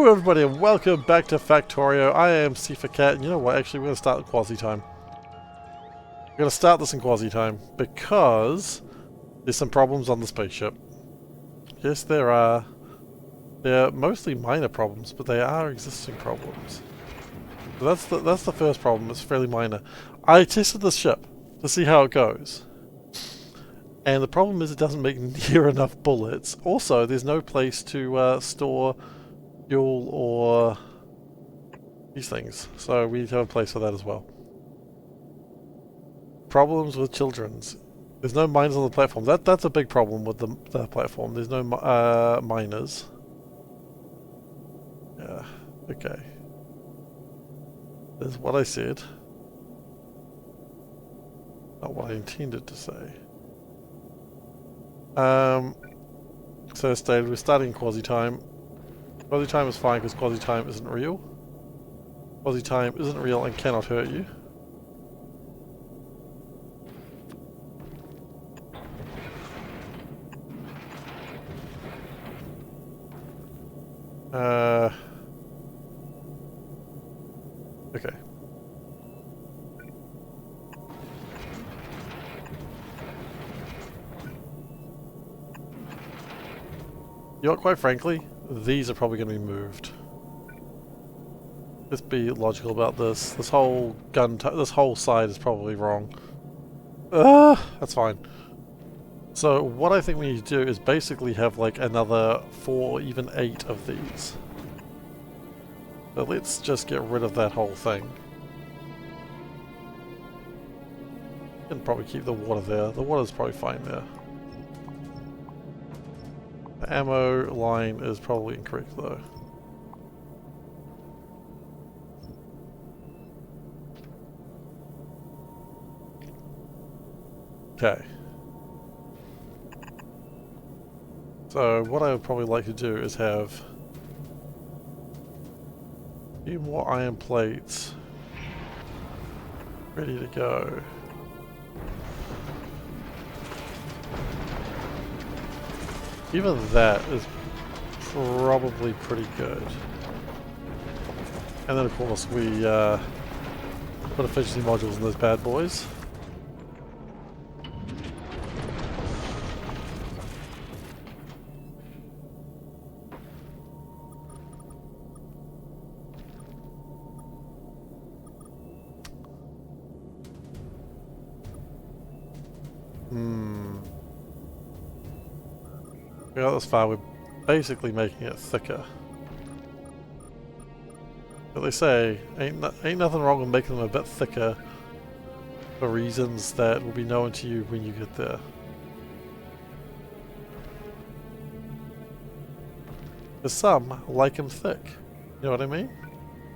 Hello everybody and welcome back to Factorio. I am SeiferKatt, and you know what, actually we're going to start in quasi time. We're going to start this in quasi time because there's some problems on the spaceship. Yes, there are. They're mostly minor problems, but they are existing problems. So that's the first problem. It's fairly minor. I tested this ship to see how it goes. And the problem is it doesn't make near enough bullets. Also, there's no place to store fuel or these things. So we need to have a place for that as well. Problems with children's. There's no miners on the platform. That's a big problem with the platform. There's no miners. Yeah, okay. That's what I said. Not what I intended to say. So as stated, we're starting quasi-time. Quasi-time is fine because quasi-time isn't real. Quasi-time isn't real and cannot hurt you. Okay. You know what, quite frankly, these are probably going to be moved. Let's be logical about this. This whole this whole side is probably wrong. That's fine. So what I think we need to do is basically have like another 4 or even 8 of these. So let's just get rid of that whole thing. Can probably keep the water there. The water's probably fine there. The ammo line is probably incorrect though. Okay. So what I would probably like to do is have a few more iron plates ready to go. Even that is probably pretty good. And then of course we put efficiency modules in those bad boys. We got this far, we're basically making it thicker. But they say, ain't nothing wrong with making them a bit thicker for reasons that will be known to you when you get there. Because some like them thick. You know what I mean?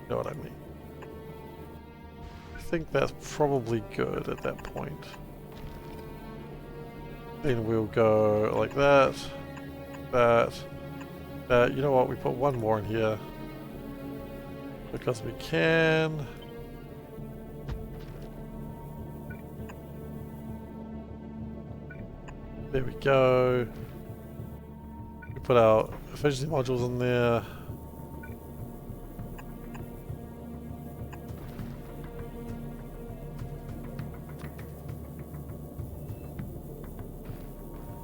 You know what I mean. I think that's probably good at that point. Then we'll go like that. You know what, we put one more in here because we can. There we go. We put our efficiency modules in there.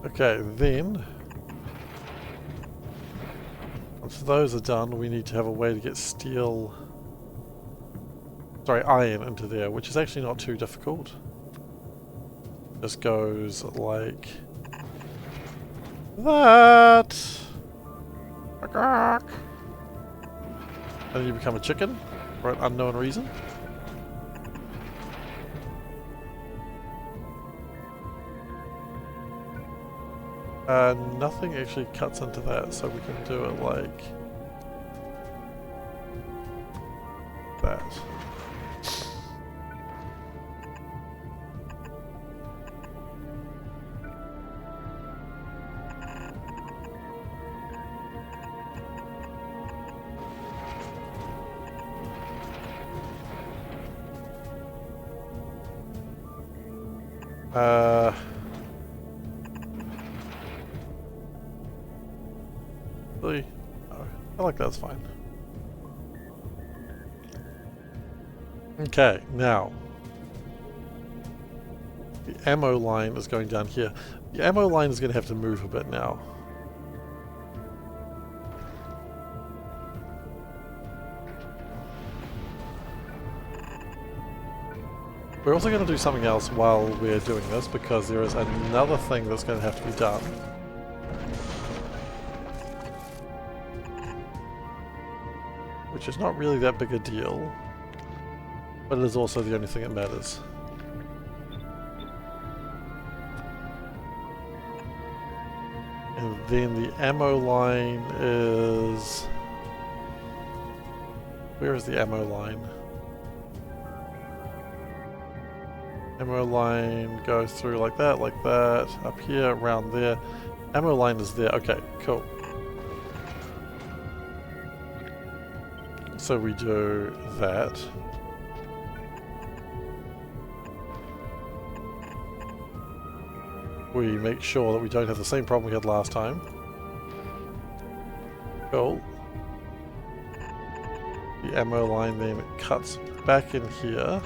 Okay, then once those are done, we need to have a way to get iron into there, which is actually not too difficult. Just goes like that. And then you become a chicken for an unknown reason. Nothing actually cuts into that, so we can do it like that. Really? No. I like that's fine. Okay, now the ammo line is going down here. The ammo line is going to have to move a bit now. We're also going to do something else while we're doing this, because there is another thing that's going to have to be done. Which is not really that big a deal, but it is also the only thing that matters. And then the ammo line is... Where is the ammo line? Ammo line goes through like that, up here, around there. Ammo line is there. Okay, cool. So we do that. We make sure that we don't have the same problem we had last time. Cool. The ammo line then cuts back in here.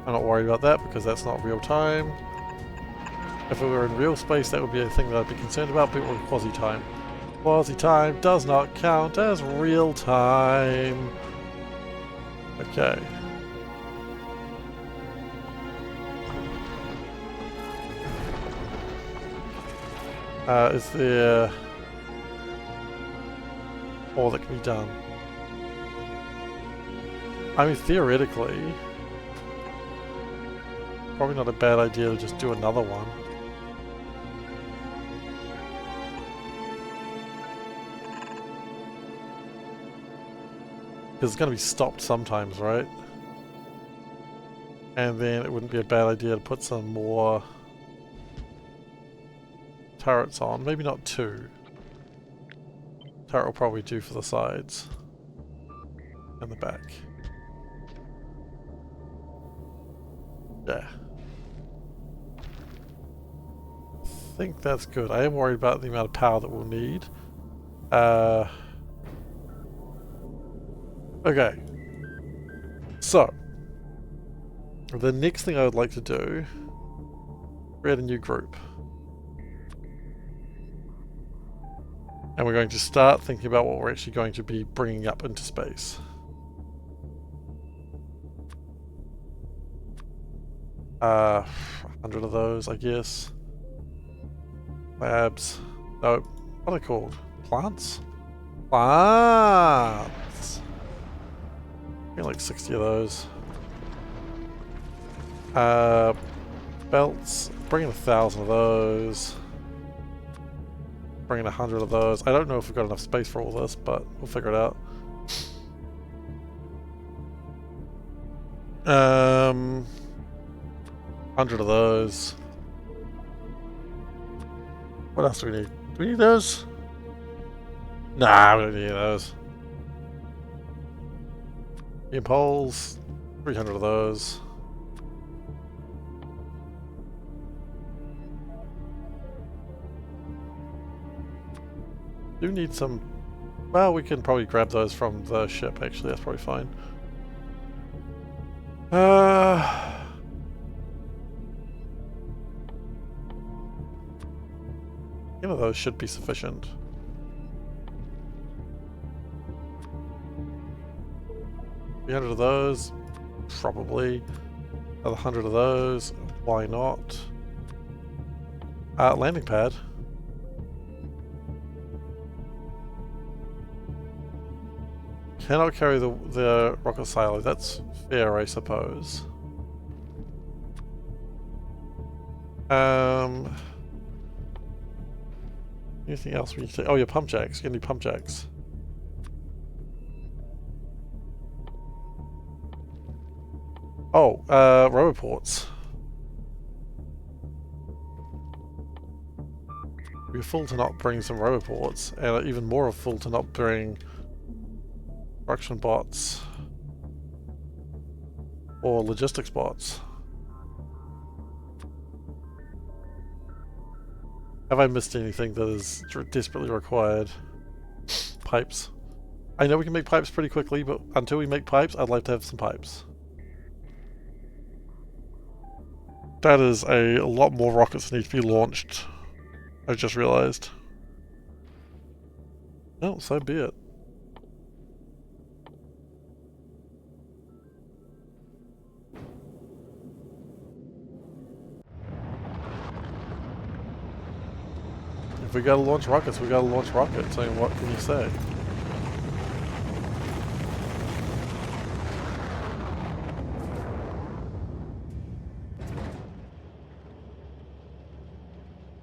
I'm not worried about that because that's not real time. If it were in real space, that would be a thing that I'd be concerned about, but we're in quasi-time. Quasi-time does not count as real time. Okay. Is there more that can be done? I mean, theoretically, probably not a bad idea to just do another one. Because it's going to be stopped sometimes, right? And then it wouldn't be a bad idea to put some more turrets on. Maybe not 2. Turret will probably do for the sides. And the back. Yeah. I think that's good. I am worried about the amount of power that we'll need. Okay. So, the next thing I would like to do, create a new group. And we're going to start thinking about what we're actually going to be bringing up into space. Uh, 100 of those, I guess. Labs. No, what are they called? Plants? Plants! Get like 60 of those. Belts. Bring in 1,000 of those. Bring in 100 of those. I don't know if we've got enough space for all this, but we'll figure it out. 100 of those. What else do we need? Do we need those? Nah, we don't need those. Poles. 300 of those. Do need some... Well, we can probably grab those from the ship, actually. That's probably fine. One of those should be sufficient. $300 of those, probably. Another 100 of those, why not? Landing pad. Cannot carry the rocket silo. That's fair, I suppose. Anything else we need to... Oh, yeah, pump jacks. You need pump jacks. Oh, roboports. We're full to not bring some roboports, and even more full to not bring production bots or logistics bots. Have I missed anything that is desperately required? Pipes. I know we can make pipes pretty quickly, but until we make pipes, I'd like to have some pipes. That is a lot more rockets that need to be launched. I just realized. Oh, so be it. If we gotta launch rockets, we gotta launch rockets. I mean, what can you say?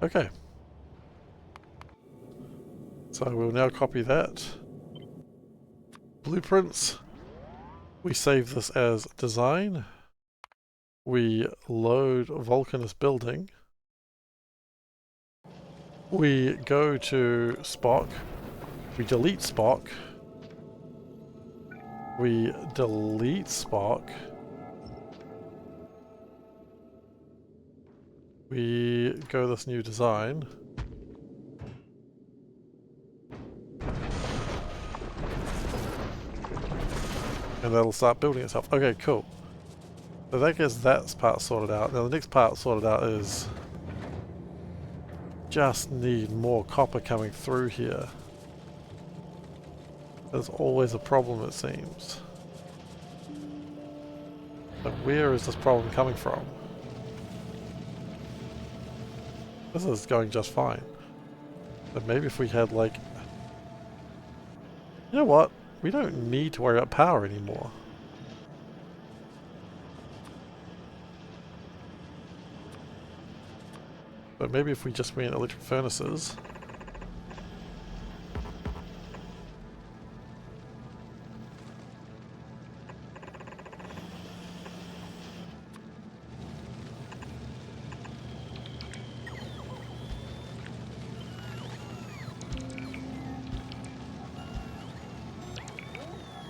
Okay. So we'll now copy that. Blueprints. We save this as design. We load Vulcanus building. We go to Spock. We delete Spock. We delete Spock. We go this new design. And that'll start building itself. Okay, cool. So that gets that part sorted out. Now the next part sorted out is just need more copper coming through here. There's always a problem, it seems. But where is this problem coming from? This is going just fine. But maybe if we had like... You know what? We don't need to worry about power anymore. But maybe if we just went electric furnaces...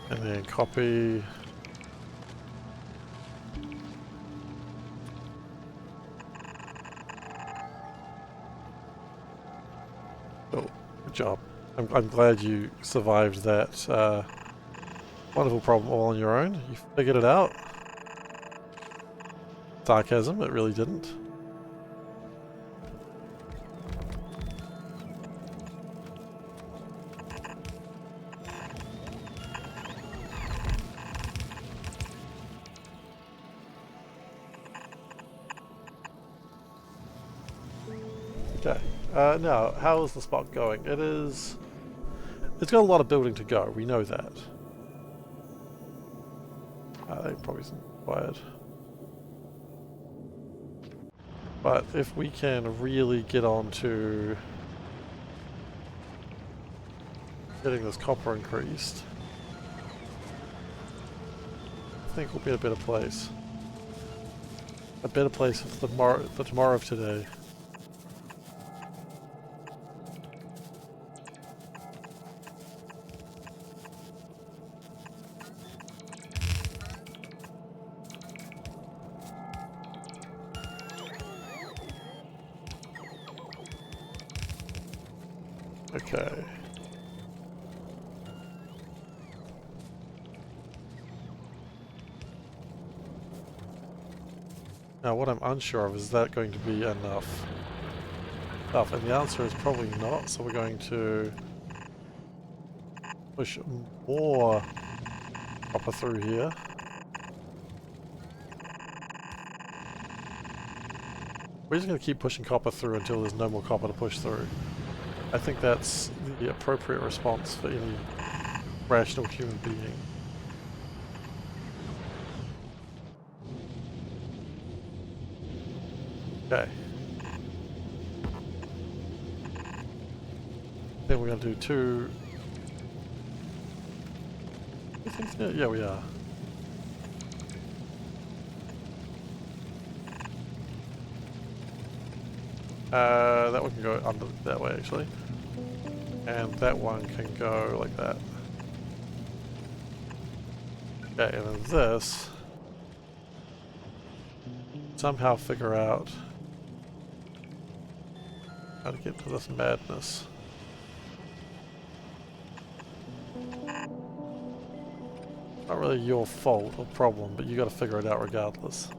And then copy... Oh, good job. I'm glad you survived that wonderful problem all on your own. You figured it out. Sarcasm, it really didn't. Okay. Now, how is the spot going? It's got a lot of building to go, we know that. They probably isn't required. But if we can really get on to getting this copper increased, I think we'll be in a better place. A better place for the tomorrow of today. Okay. Now what I'm unsure of is that going to be enough? And the answer is probably not, so we're going to push more copper through here. We're just going to keep pushing copper through until there's no more copper to push through. I think that's the appropriate response for any rational human being. Okay. Then we're going to do two... Yeah, we are. That one can go under that way actually. And that one can go like that. Okay, and then this... somehow figure out how to get to this madness. Not really your fault or problem, but you got to figure it out regardless.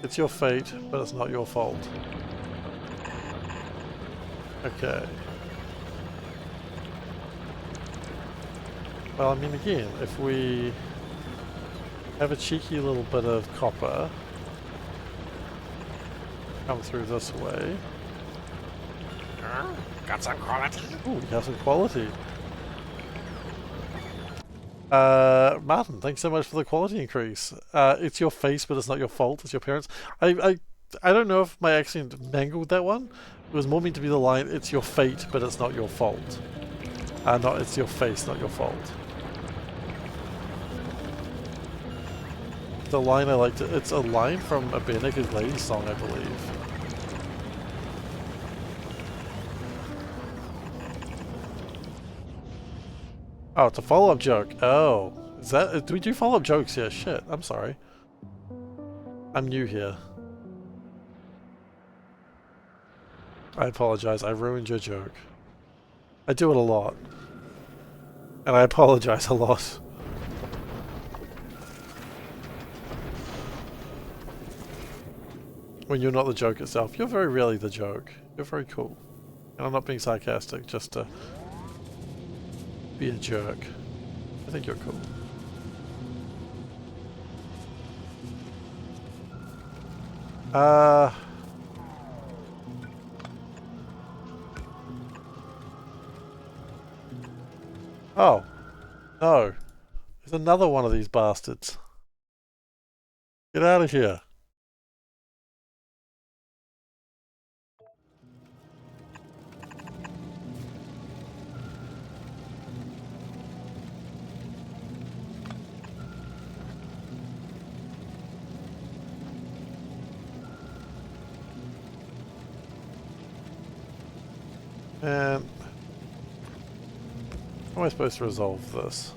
It's your fate, but it's not your fault. Okay. Well, I mean, again, if we have a cheeky little bit of copper come through this way. Got some quality. Ooh, we have some quality. Martin, thanks so much for the quality increase. It's your face, but it's not your fault. It's your parents. I don't know if my accent mangled that one. It was more meant to be the line, it's your fate, but it's not your fault. Not, it's your face, not your fault. The line I liked, it's a line from a Bare Naked Ladies song, I believe. Oh, it's a follow-up joke. Oh. Is that... Do we do follow-up jokes here? Shit, I'm sorry. I'm new here. I apologize, I ruined your joke. I do it a lot. And I apologize a lot. When you're not the joke itself. You're very rarely the joke. You're very cool. And I'm not being sarcastic, just to be a jerk. I think you're cool. Oh. No. There's another one of these bastards. Get out of here. And how am I supposed to resolve this?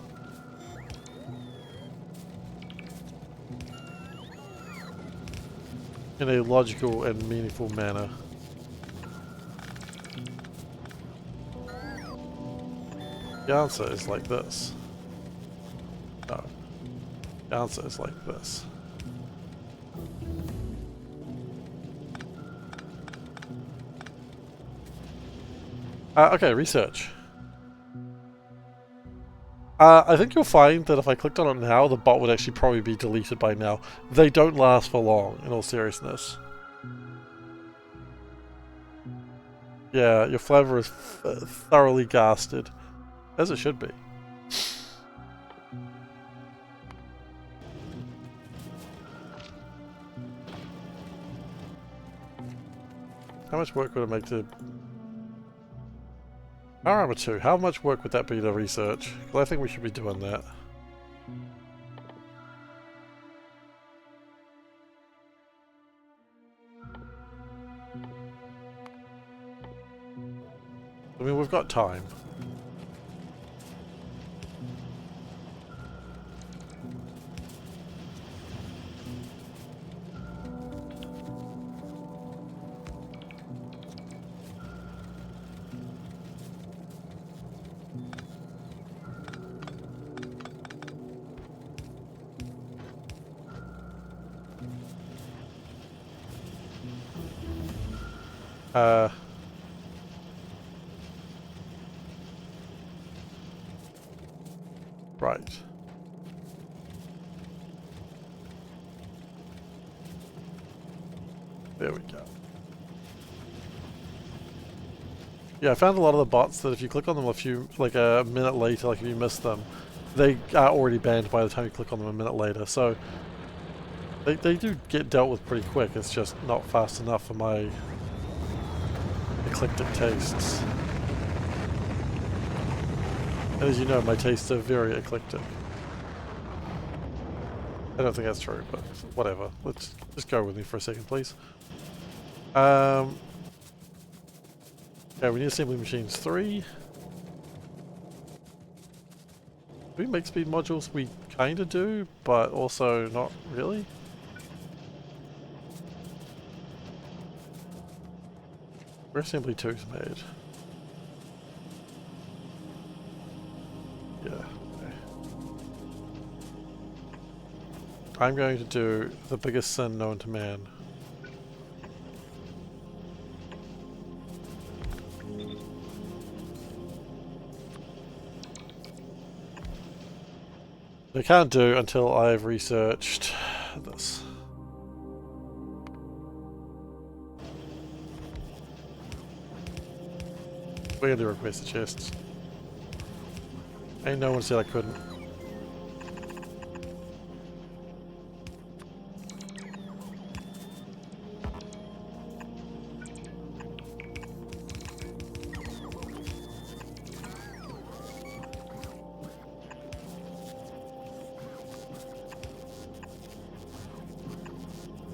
In a logical and meaningful manner. The answer is like this. No. The answer is like this. Okay, research. I think you'll find that if I clicked on it now, the bot would actually probably be deleted by now. They don't last for long, in all seriousness. Yeah, your flavor is thoroughly gasted. As it should be. How much work would it make to... Power Armor 2, how much work would that be to research? Because I think we should be doing that. I mean, we've got time. Right. There we go. Yeah, I found a lot of the bots that if you click on them a minute later, like if you miss them, they are already banned by the time you click on them a minute later, so they do get dealt with pretty quick, it's just not fast enough for my eclectic tastes. And as you know, my tastes are very eclectic. I don't think that's true, but whatever. Let's just go with me for a second, please. Yeah, we need assembly machines 3. Do we make speed modules? We kinda do, but also not really. Where assembly 2 is made. Yeah. Okay. I'm going to do the biggest sin known to man. I can't do until I've researched this. We're gonna do request the chests. Ain't no one said I couldn't.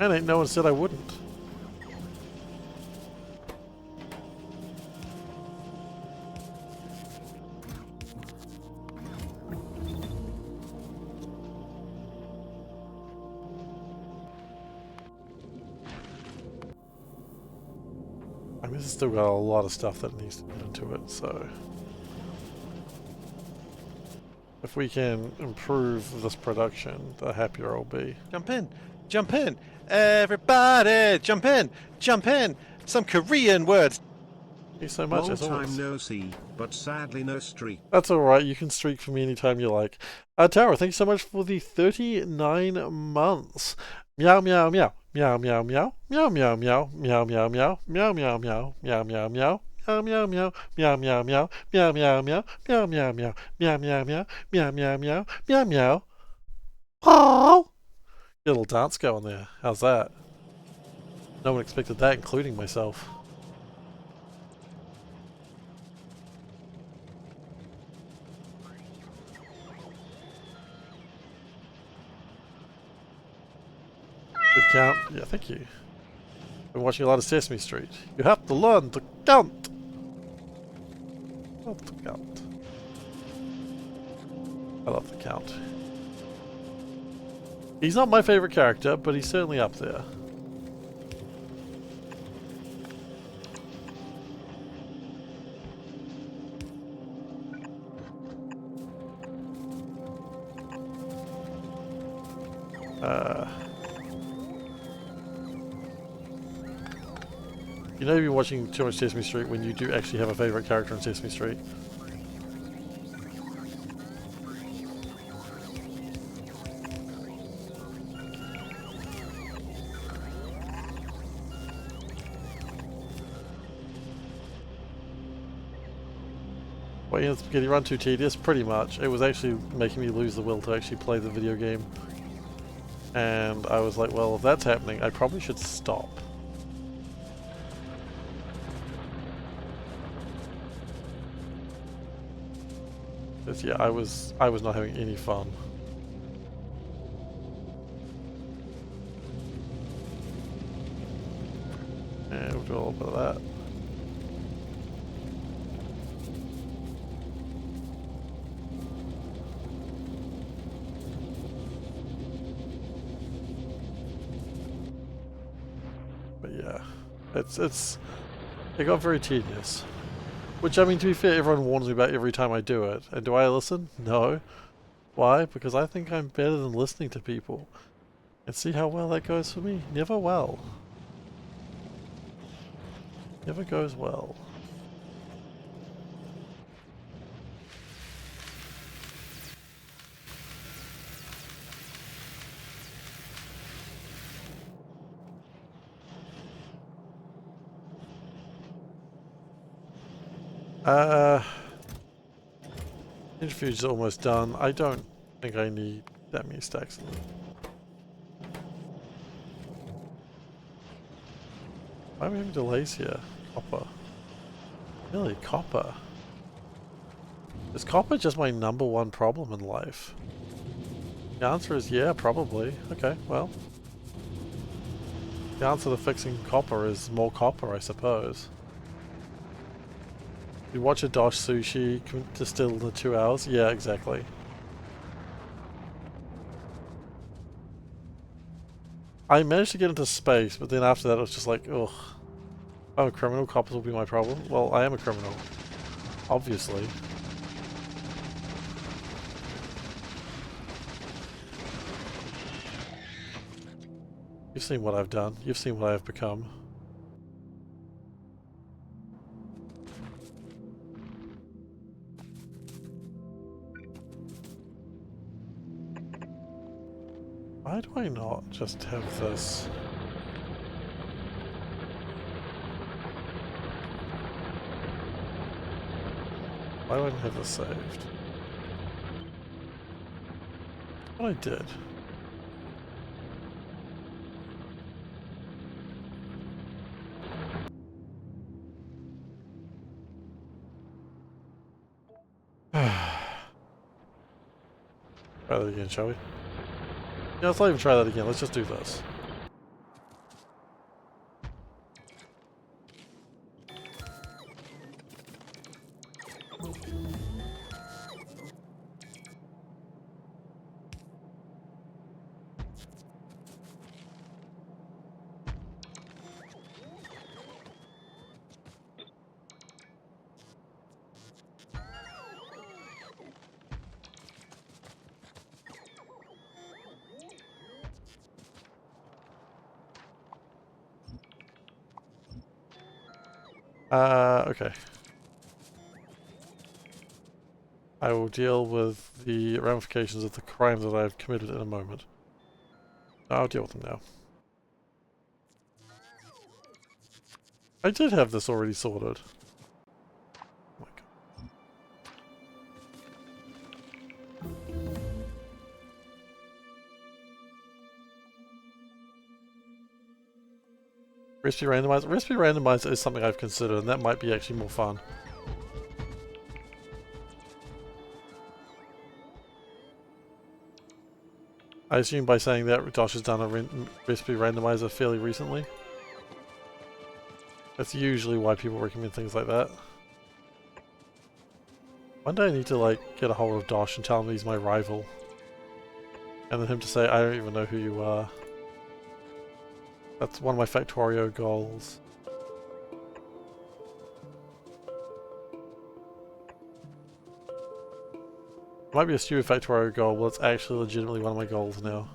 And ain't no one said I wouldn't. I mean, this has still got a lot of stuff that needs to get into it, so... If we can improve this production, the happier I'll be. Jump in! Jump in! Everybody! Jump in! Jump in! Some Korean words! Thank you so much, Long as always. time no see, but sadly no streak. That's alright, you can streak for me anytime you like. Tara, thank you so much for the 39 months. Meow meow meow. Meow meow meow. Meow meow meow. Meow meow meow. Meow meow meow. Meow meow meow. Meow meow meow. Meow meow meow. Meow meow meow. Meow meow meow. Meow meow meow. Meow meow meow. Meow meow. Oh! Get a little dance going there. How's that? No one expected that, including myself. Good count. Yeah, thank you. Been watching a lot of Sesame Street. You have to learn to count. Love to count. I love the count. He's not my favorite character, but he's certainly up there. You know you're watching too much Sesame Street when you do actually have a favorite character in Sesame Street. Well, yeah, Spaghetti Run too tedious? Pretty much. It was actually making me lose the will to actually play the video game. And I was like, well, if that's happening, I probably should stop. Because yeah, I was not having any fun. And we'll do a little bit of that. But yeah, it got very tedious. Which, I mean, to be fair, everyone warns me about every time I do it. And do I listen? No. Why? Because I think I'm better than listening to people. And see how well that goes for me? Never well. Never goes well. Interview's almost done. I don't think I need that many stacks of them. Why are we having delays here? Copper. Really, copper? Is copper just my #1 problem in life? The answer is yeah, probably. Okay, well. The answer to fixing copper is more copper, I suppose. You watch a Dosh Sushi distill in 2 hours? Yeah, exactly. I managed to get into space, but then after that it was just like, ugh. I'm a criminal, cops will be my problem. Well, I am a criminal. Obviously. You've seen what I've done. You've seen what I have become. Why do I not just have this? Why do I not have this saved? What I did. Try that again, shall we? Yeah, let's not even try that again. Let's just do this. Okay. I will deal with the ramifications of the crimes that I've committed in a moment. I'll deal with them now. I did have this already sorted. Oh my god. Recipe randomizer? Recipe randomizer is something I've considered, and that might be actually more fun. I assume by saying that Josh has done a recipe randomizer fairly recently. That's usually why people recommend things like that. One day I need to like get a hold of Dosh and tell him he's my rival. And then him to say, I don't even know who you are. That's one of my Factorio goals. It might be a stupid Factorio goal, but it's actually legitimately one of my goals now.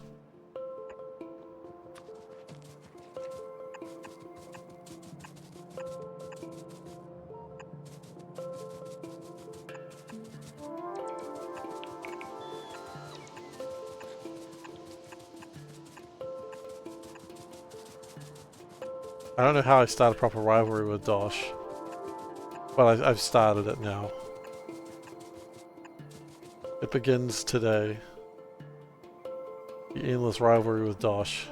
I don't know how I start a proper rivalry with Dosh, but I've started it now. It begins today. The endless rivalry with Dosh.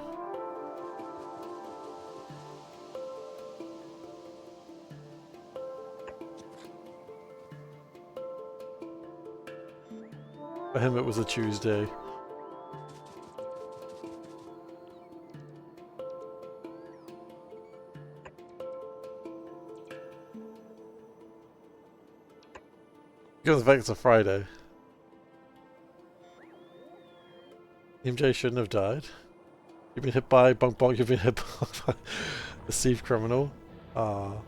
For him it was a Tuesday. Given the fact it's a Friday. MJ shouldn't have died. You've been hit by bonk bonk, you've been hit by a thief criminal. Well,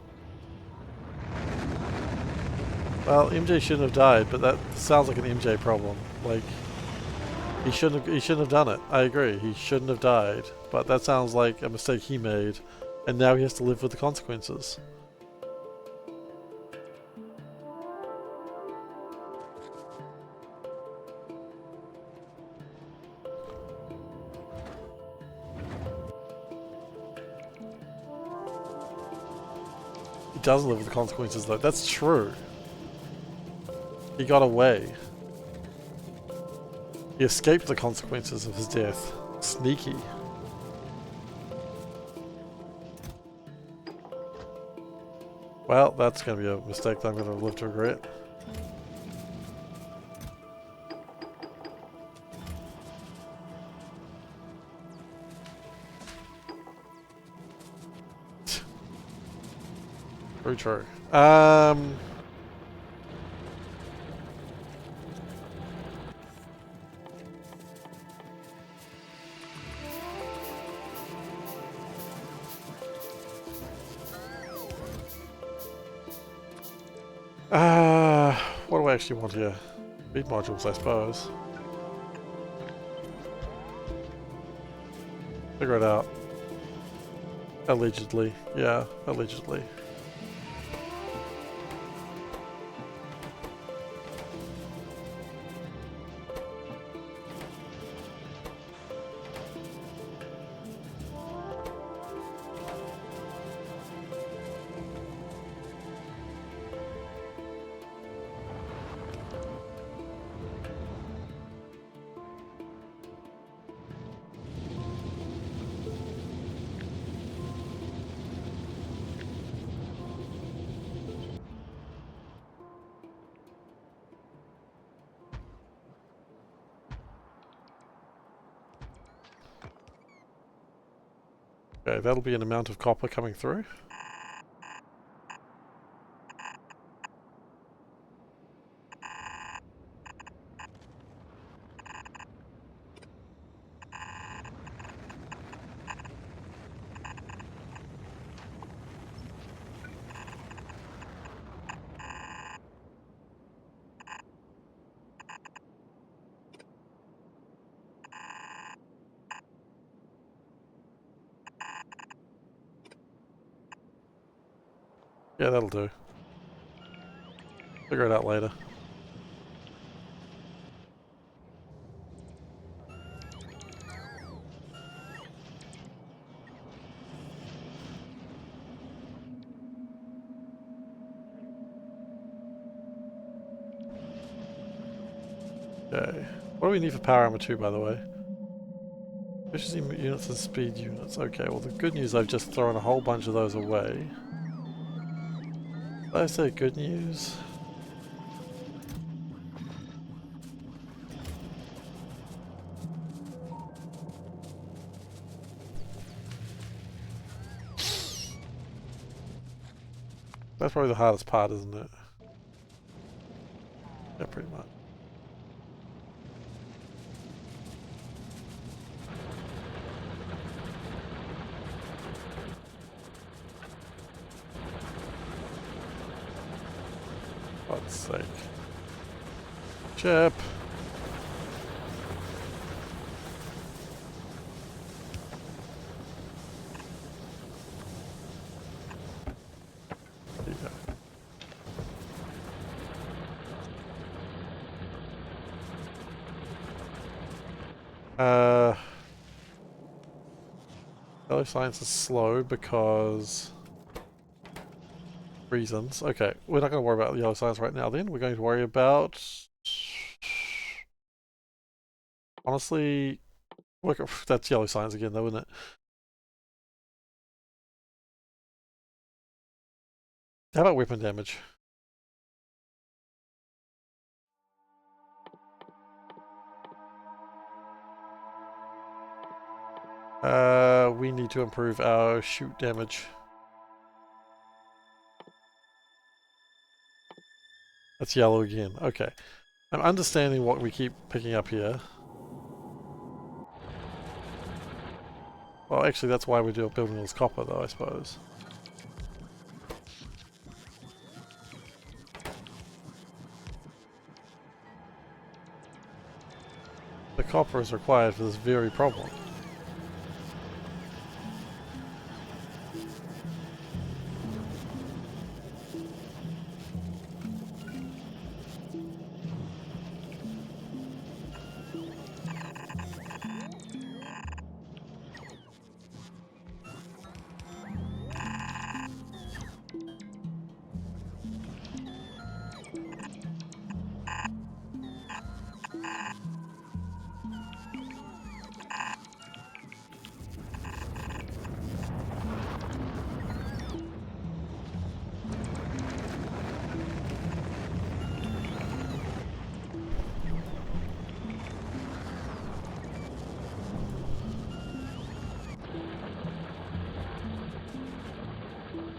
MJ shouldn't have died, but that sounds like an MJ problem. Like he shouldn't have done it. I agree, he shouldn't have died. But that sounds like a mistake he made, and now he has to live with the consequences. He doesn't live with the consequences though. That's true. He got away. He escaped the consequences of his death. Sneaky. Well, that's going to be a mistake that I'm going to live to regret. Very true. What do I actually want here? Speed modules, I suppose. Figure it out. Allegedly. Yeah, allegedly. Okay, that'll be an amount of copper coming through. Yeah, that'll do. Figure it out later. Okay. What do we need for power armor 2, by the way? Efficiency units and speed units. Okay, well the good news, I've just thrown a whole bunch of those away. Did I say good news? That's probably the hardest part, isn't it? Yeah, pretty much. God's sake. Chip! There you go. Yellow science is slow because reasons. Okay, we're not going to worry about the yellow science right now then. We're going to worry about... Honestly... That's yellow science again though, isn't it? How about weapon damage? We need to improve our shoot damage. That's yellow again. Okay. I'm understanding what we keep picking up here. Well, actually, that's why we're building all this copper, though, I suppose. The copper is required for this very problem.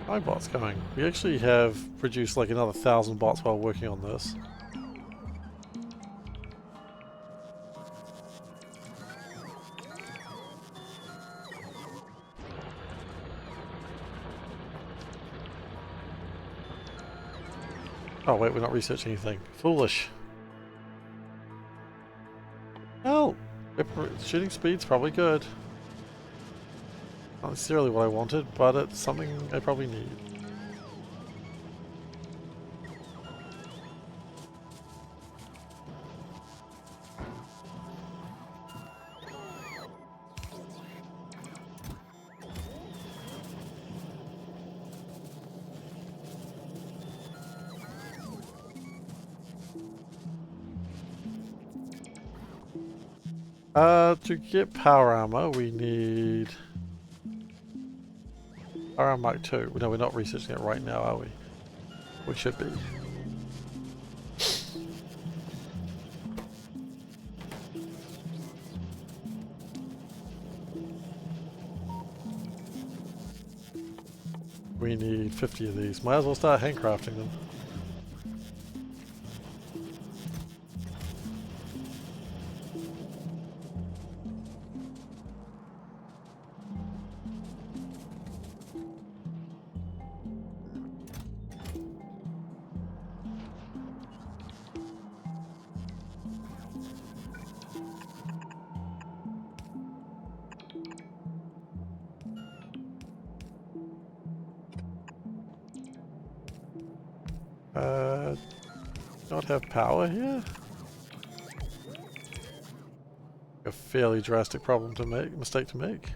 Hi bots going. We actually have produced like another 1,000 bots while working on this. Oh wait, we're not researching anything. Foolish. Well, shooting speed's probably good. Not necessarily what I wanted, but it's something I probably need. To get power armor, we need power armor Mark 2. No, we're not researching it right now, are we? We should be. We need 50 of these. Might as well start handcrafting them. Not have power here? A fairly drastic mistake to make.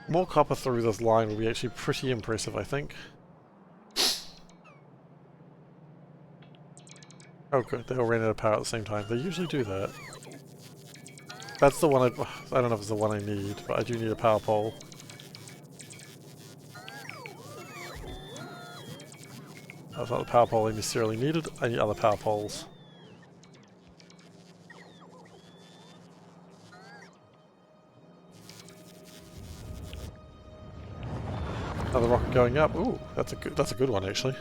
More copper through this line will be actually pretty impressive, I think. Oh good, they all ran out of power at the same time. They usually do that. That's the one I don't know if it's the one I need, but I do need a power pole. That's not the power pole I necessarily needed. I need other power poles. Another rocket going up. Ooh, that's a good one actually.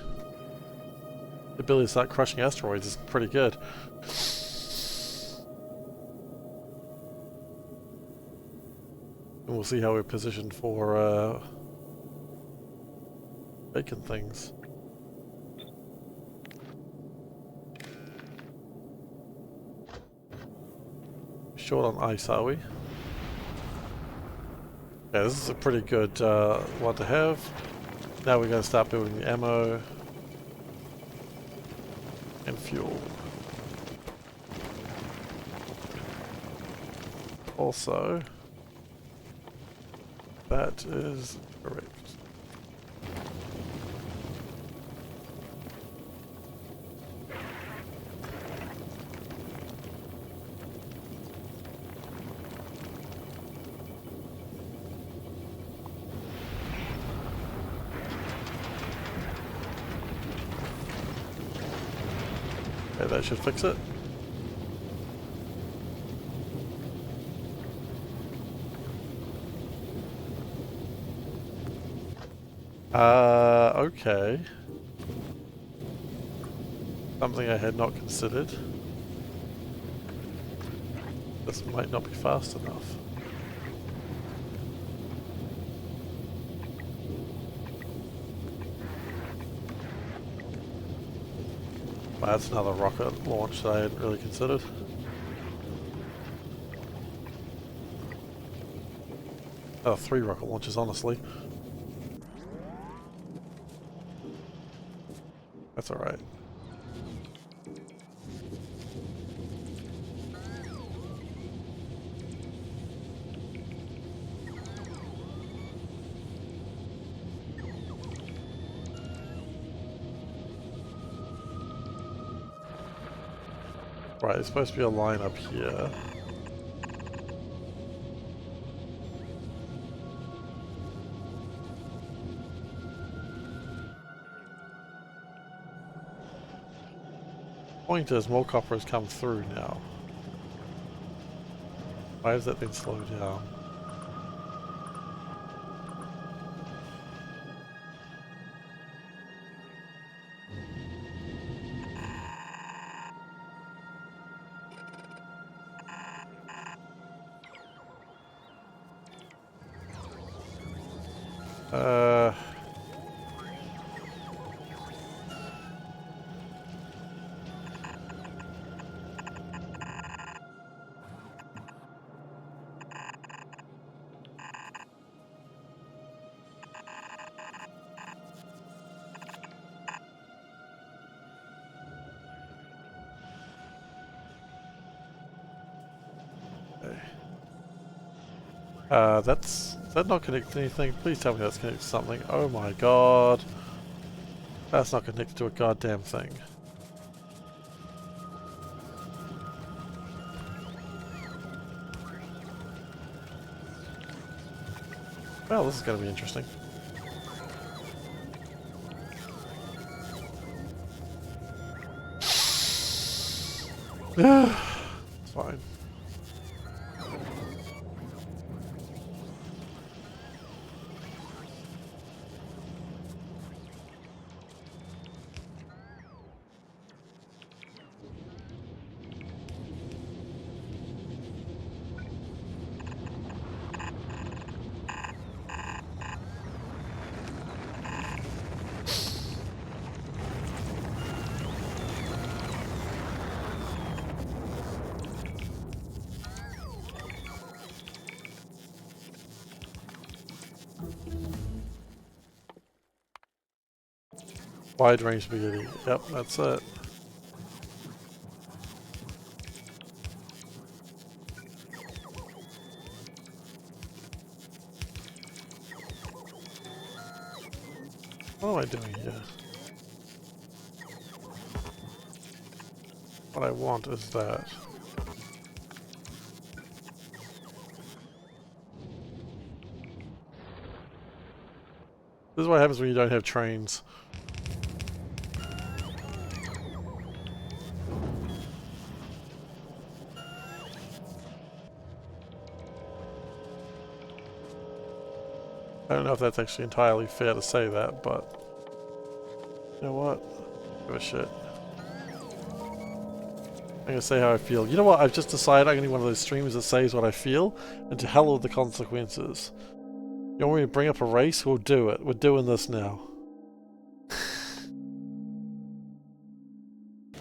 The ability to start crushing asteroids is pretty good. And we'll see how we're positioned for making things. Short on ice, are we? Yeah, this is a pretty good one to have. Now we're going to start building the ammo and fuel. Also, that is correct. Okay, that should fix it. Okay. Something I had not considered. This might not be fast enough. Well, that's another rocket launch that I hadn't really considered. Oh, 3 rocket launches, honestly. That's alright. Right, there's supposed to be a line up here. Point is, more copper has come through now. Why has that been slowed down? Uh... is that not connected to anything? Please tell me that's connected to something. Oh my god. That's not connected to a goddamn thing. Well, this is going to be interesting. It's fine. Wide range spaghetti. Yep, that's it. What am I doing here? What I want is that. This is what happens when you don't have trains. I don't know if that's actually entirely fair to say that, but you know what? Give a shit. I'm gonna say how I feel. You know what? I've just decided I'm gonna be one of those streamers that says what I feel, and to hell with the consequences. You want me to bring up a race? We'll do it. We're doing this now.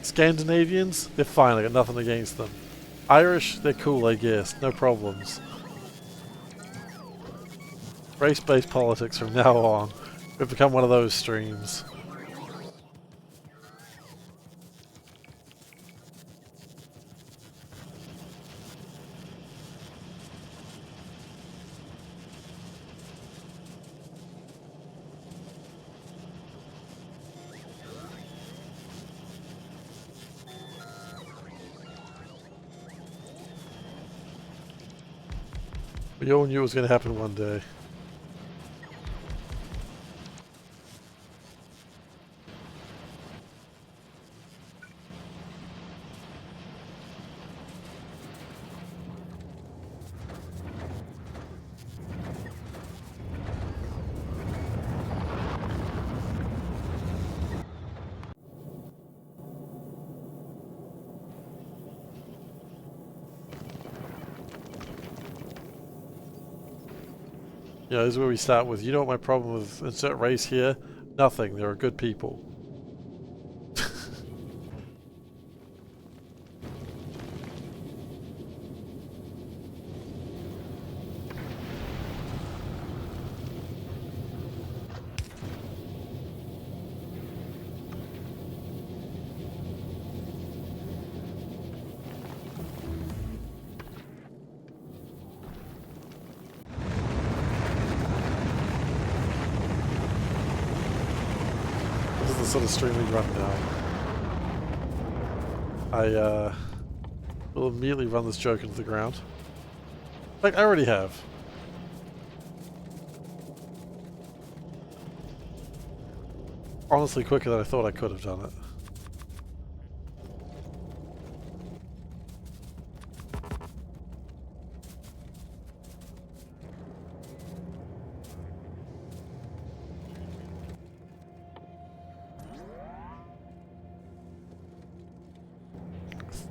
Scandinavians? They're fine. I got nothing against them. Irish? They're cool, I guess. No problems. Race-based politics from now on. We've become one of those streams. We all knew it was going to happen one day. Yeah, this is where we start with, you know what my problem with insert race here? Nothing, there are good people. Sort of stream we run now. I will immediately run this joke into the ground. Like, I already have. Honestly, quicker than I thought I could have done it.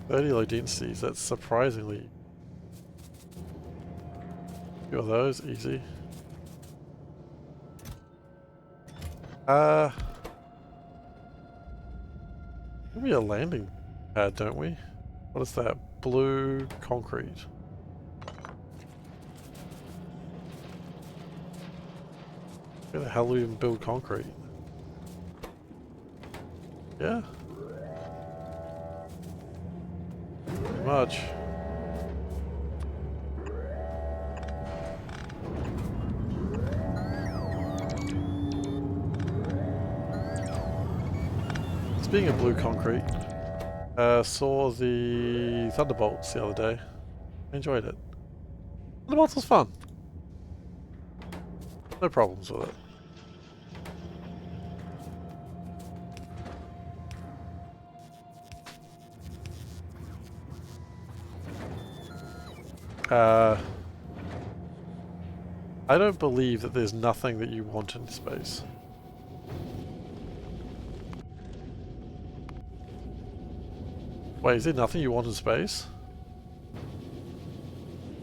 30 low densities, that's surprisingly. Few of those, easy. We have a landing pad, don't we? What is that? Blue concrete. Where the hell do we even build concrete? Yeah. Pretty much. Speaking of blue concrete, saw the Thunderbolts the other day. I enjoyed it. Thunderbolts was fun. No problems with it. I don't believe that there's nothing that you want in space. Wait, is there nothing you want in space?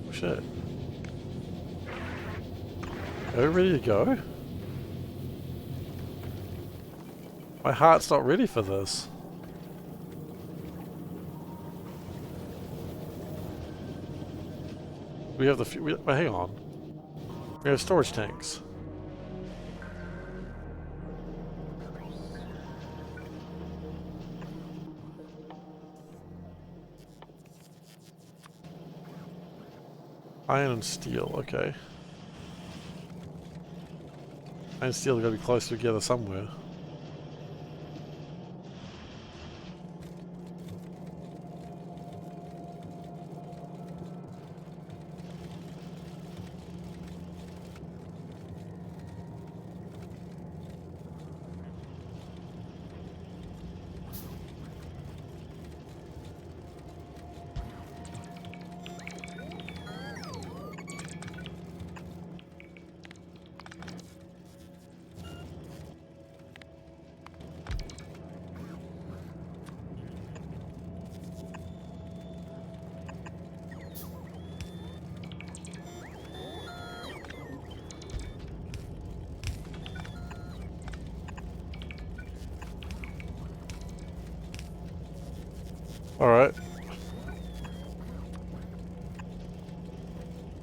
Oh shit. Are we ready to go? My heart's not ready for this. We have the wait, hang on. We have storage tanks. Iron and steel, okay. Iron and steel are going to be close together somewhere. Alright.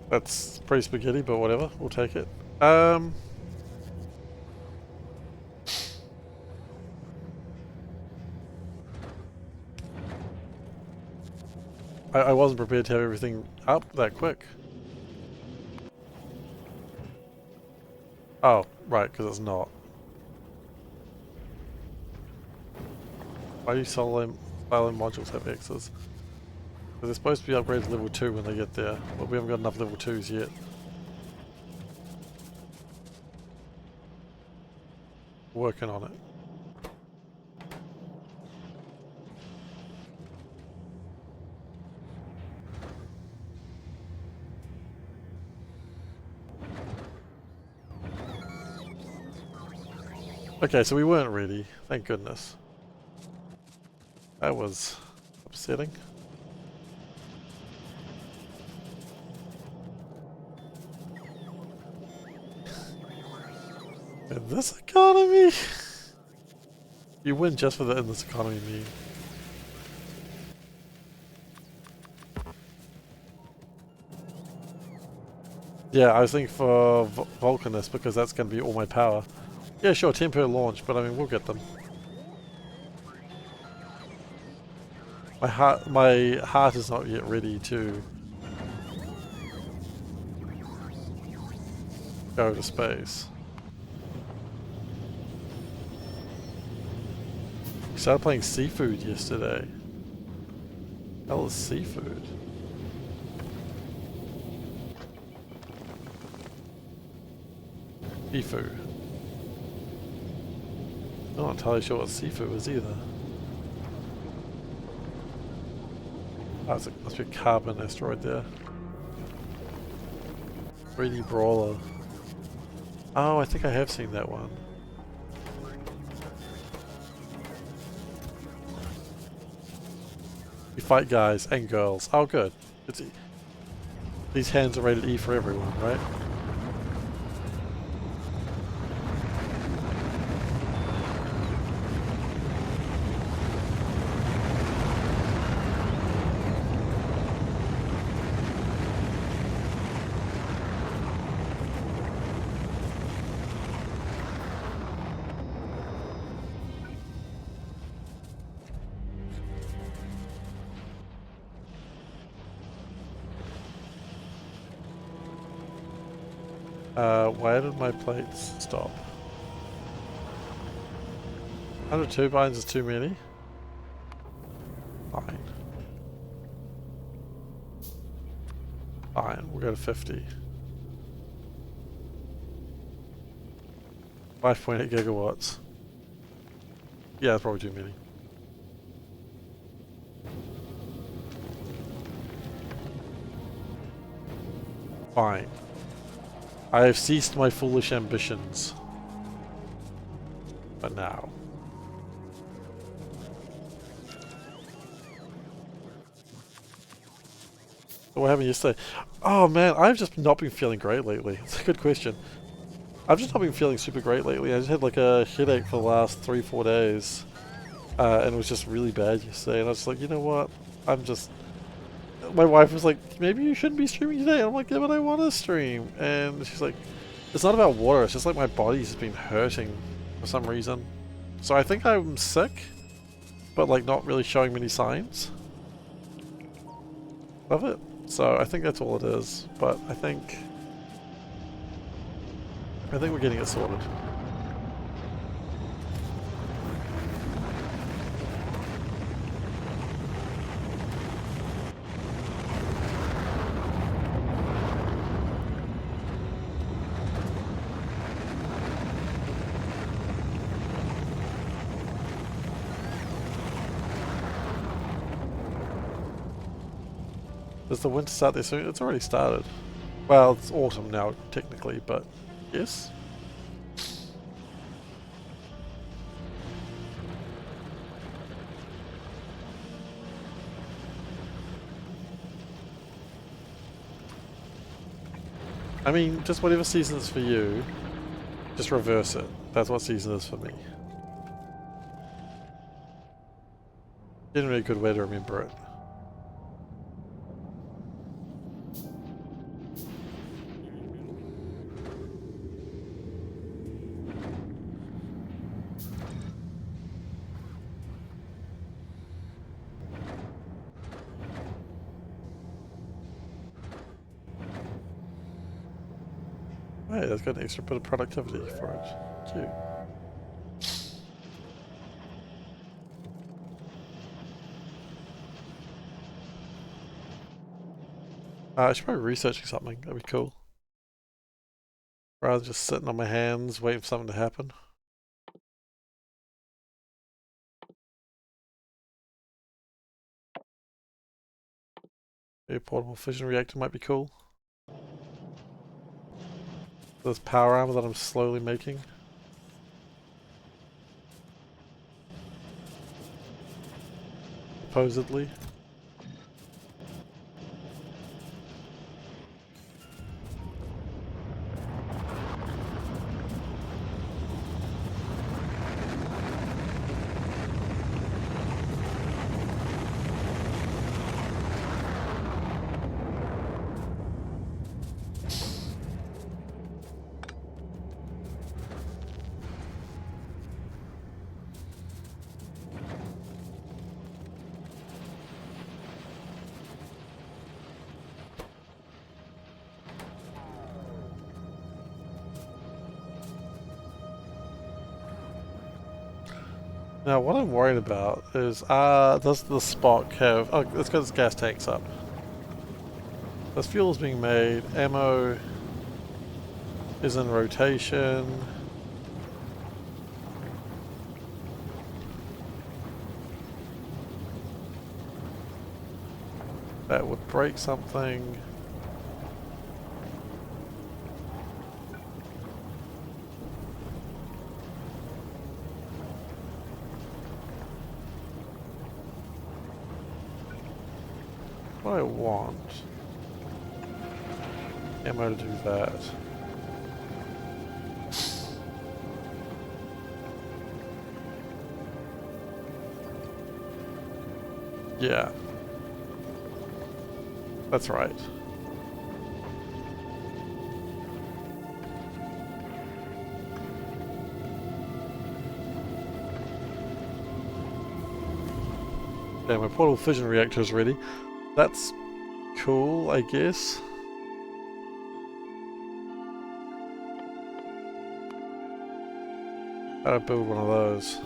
That's pretty spaghetti, but whatever. We'll take it. I wasn't prepared to have everything up that quick. Oh, right, because it's not. Why do silent modules have X's? Because they're supposed to be upgraded to level 2 when they get there, but we haven't got enough level 2s yet. Working on it. Okay, so we weren't ready, thank goodness. That was upsetting. In this economy? You win just for the in this economy meme. Yeah, I was thinking for Vulcanus because that's going to be all my power. Yeah, sure, 10 per launch, but I mean, we'll get them. My heart is not yet ready to go to space. We started playing seafood yesterday. Hell is seafood? Seafood. I'm not entirely sure what seafood is either. Oh, it must be a carbon asteroid there. 3D Brawler. Oh, I think I have seen that one. We fight guys and girls. Oh, good. It's, these hands are rated E for everyone, right? Why did my plates stop? 102 binds is too many? Fine. Fine, we'll go to 50. 5.8 gigawatts. Yeah, that's probably too many. Fine. I have ceased my foolish ambitions. But now. So what happened yesterday? Oh man, I've just not been feeling great lately. It's a good question. I've just not been feeling super great lately. I just had like a headache for the last 3-4 days. And it was just really bad yesterday. And I was like, you know what? I'm just... My wife was like, maybe you shouldn't be streaming today. I'm like, yeah, but I want to stream. And she's like, it's not about water. It's just like my body's just been hurting for some reason. So I think I'm sick, but like not really showing many signs of it. So I think that's all it is. But I think we're getting it sorted. Does the winter start there soon? It's already started. Well, it's autumn now, technically, but yes. I mean, just whatever season is for you, just reverse it. That's what season is for me. Generally a good way to remember it. Hey, that's got an extra bit of productivity for it. Cute. I should probably be researching something. That'd be cool. Rather than just sitting on my hands waiting for something to happen. A portable fission reactor might be cool. This power armor that I'm slowly making. Supposedly. Now what I'm worried about is, does the Spock have... Oh, it's got its gas tanks up. This fuel is being made, ammo is in rotation. That would break something. what I want. Ammo to do that. Yeah. That's right. Yeah, my portable fission reactor is ready. That's cool, I guess. How do I build one of those?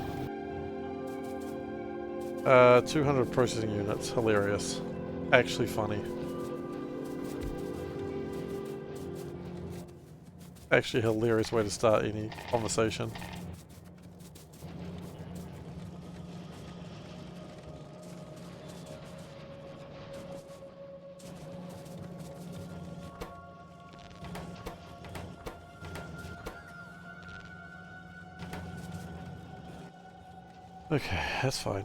200 processing units. Hilarious. Actually funny. Actually a hilarious way to start any conversation. Okay, that's fine.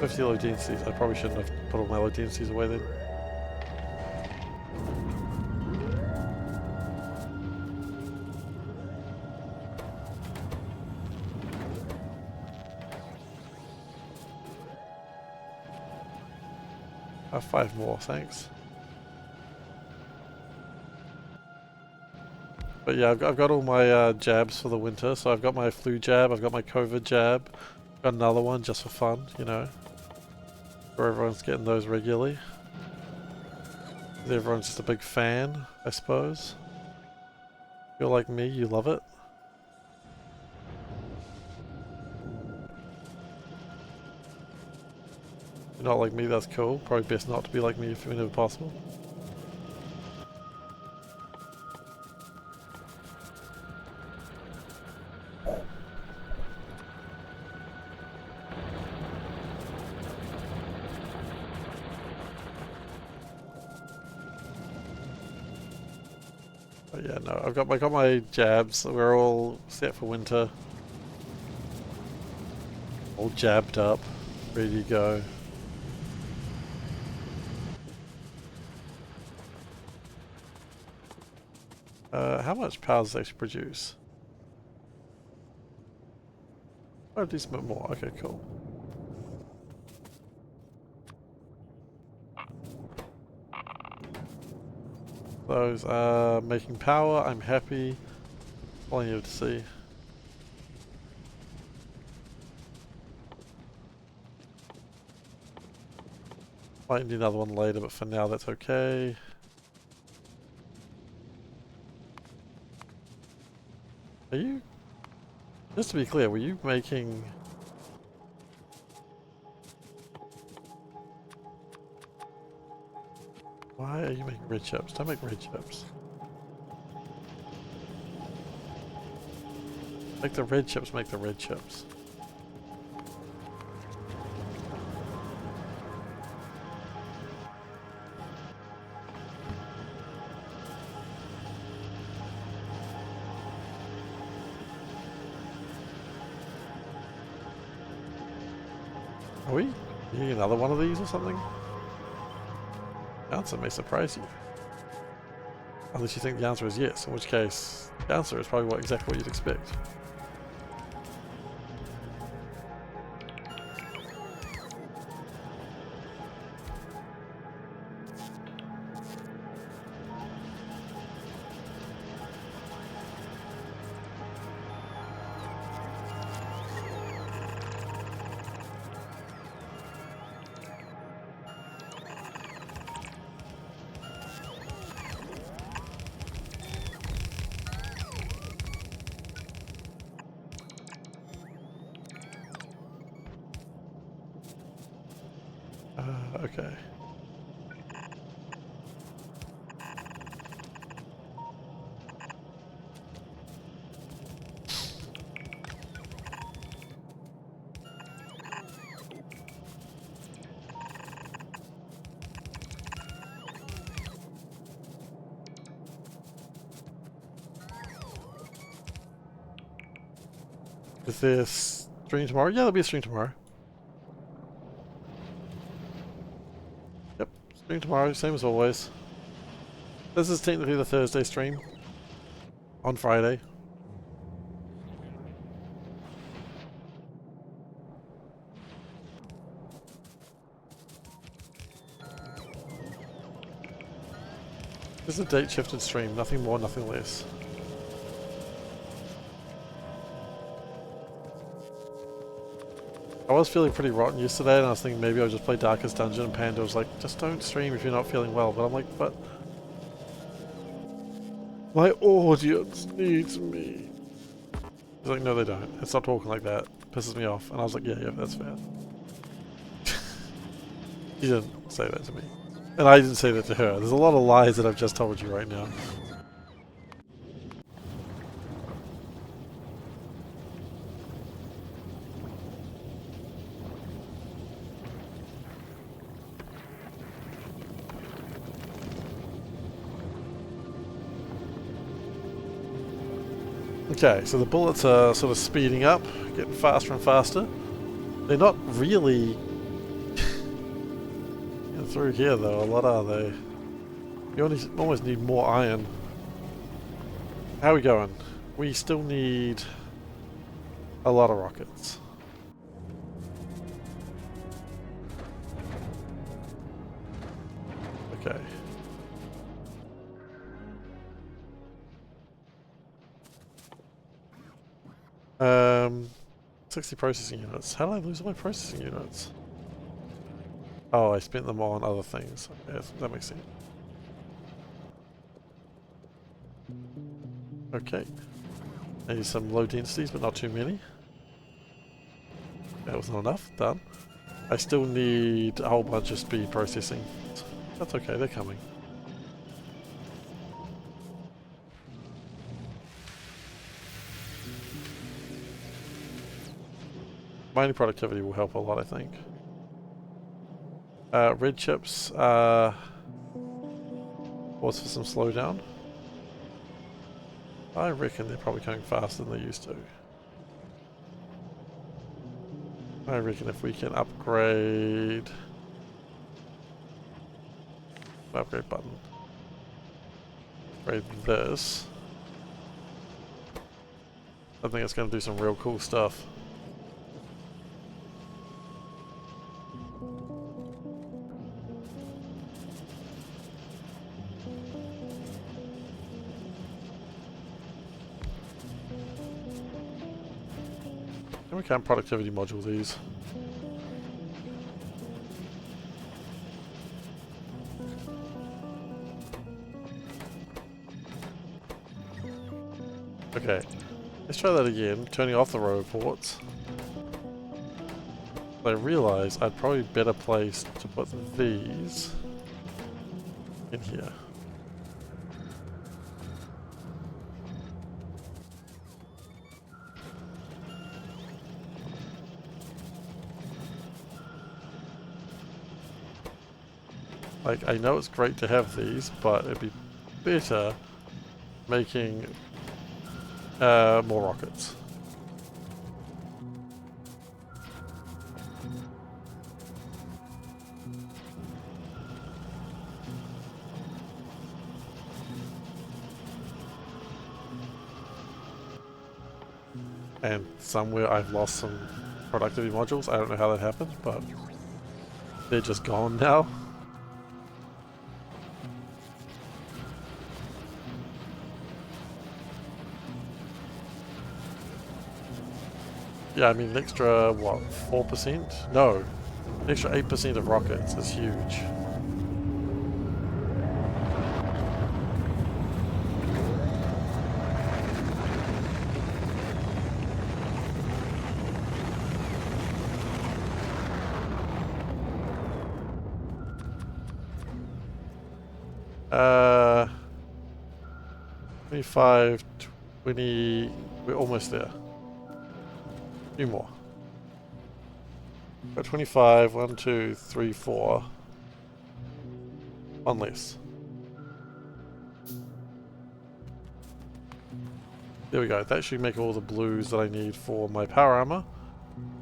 50 low densities. I probably shouldn't have put all my low densities away then. Five more, thanks. But yeah, I've got all my jabs for the winter. So I've got my flu jab, I've got my COVID jab, got another one just for fun, you know. Where everyone's getting those regularly. Everyone's just a big fan, I suppose. If you're like me, you love it. If you're not like me, that's cool. Probably best not to be like me if whenever possible. But yeah, no, I got my jabs. We're all set for winter. All jabbed up, ready to go. How much power does it actually produce? Oh, a decent bit more. Okay, cool. Those are making power. I'm happy. All I needed to see. Might need another one later, but for now that's okay. Are you... Just to be clear, were you making... Why are you making red chips? Don't make red chips. Make the red chips, make the red chips. Are we getting another one of these or something? The answer may surprise you. Unless you think the answer is yes, in which case the answer is probably exactly what you'd expect. Okay. Is there a stream tomorrow? Yeah, there'll be a stream tomorrow. Yep, stream tomorrow, same as always. This is technically the Thursday stream. On Friday. This is a date shifted stream, nothing more, nothing less. I was feeling pretty rotten yesterday and I was thinking maybe I'll just play Darkest Dungeon, and Panda was like, just don't stream if you're not feeling well. But I'm like, but my audience needs me. He's like, no they don't. It's not talking like that. It pisses me off. And I was like, yeah, that's fair. He didn't say that to me. And I didn't say that to her. There's a lot of lies that I've just told you right now. Okay, so the bullets are sort of speeding up, getting faster and faster. They're not really getting through here though, a lot are they? You almost need more iron. How are we going? We still need a lot of rockets. Okay. 60 processing units. How did I lose all my processing units? Oh, I spent them on other things. Okay, that makes sense. Okay. Maybe some low densities, but not too many. That wasn't enough. Done. I still need a whole bunch of speed processing. That's okay, they're coming. Mining productivity will help a lot, I think. Red chips pause for some slowdown. I reckon they're probably coming faster than they used to. I reckon if we can upgrade button. Upgrade this. I think it's going to do some real cool stuff. We can't productivity module these. Okay, let's try that again, turning off the roboports. I realised I'd probably better place to put these in here. Like, I know it's great to have these, but it'd be better making more rockets. And somewhere I've lost some productivity modules. I don't know how that happened, but they're just gone now. Yeah, I mean, an extra, what, 4%? No, an extra 8% of rockets is huge. Uh, 25, 20, we're almost there. A few more. Got 25, 1, 2, 3, 4. One less. There we go. That should make all the blues that I need for my power armor.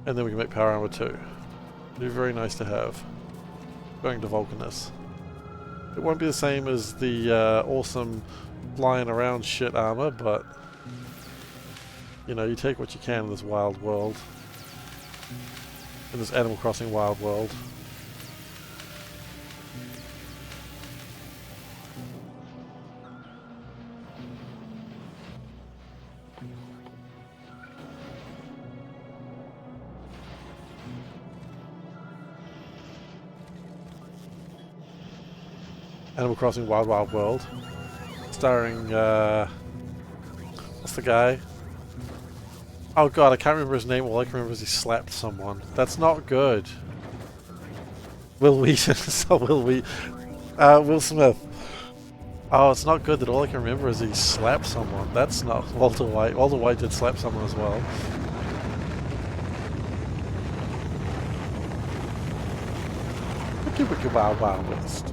And then we can make power armor too. It'd be very nice to have. Going to Vulcanus. It won't be the same as the awesome flying around shit armor, but you know, you take what you can in this wild world. In this Animal Crossing wild world. Animal Crossing Wild Wild World. Starring, what's the guy? Oh god, I can't remember his name. All I can remember is he slapped someone. That's not good. Will Wheaton. So Will Smith. Oh, it's not good that all I can remember is he slapped someone. That's not Walter White. Walter White did slap someone as well. Wiki Wiki Wild Wild West.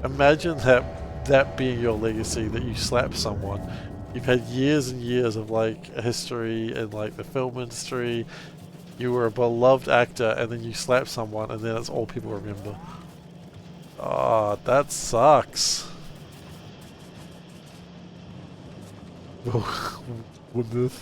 Imagine that being your legacy, that you slap someone. You've had years and years of like a history in like the film industry. You were a beloved actor and then you slap someone and then that's all people remember. Oh, that sucks. With this.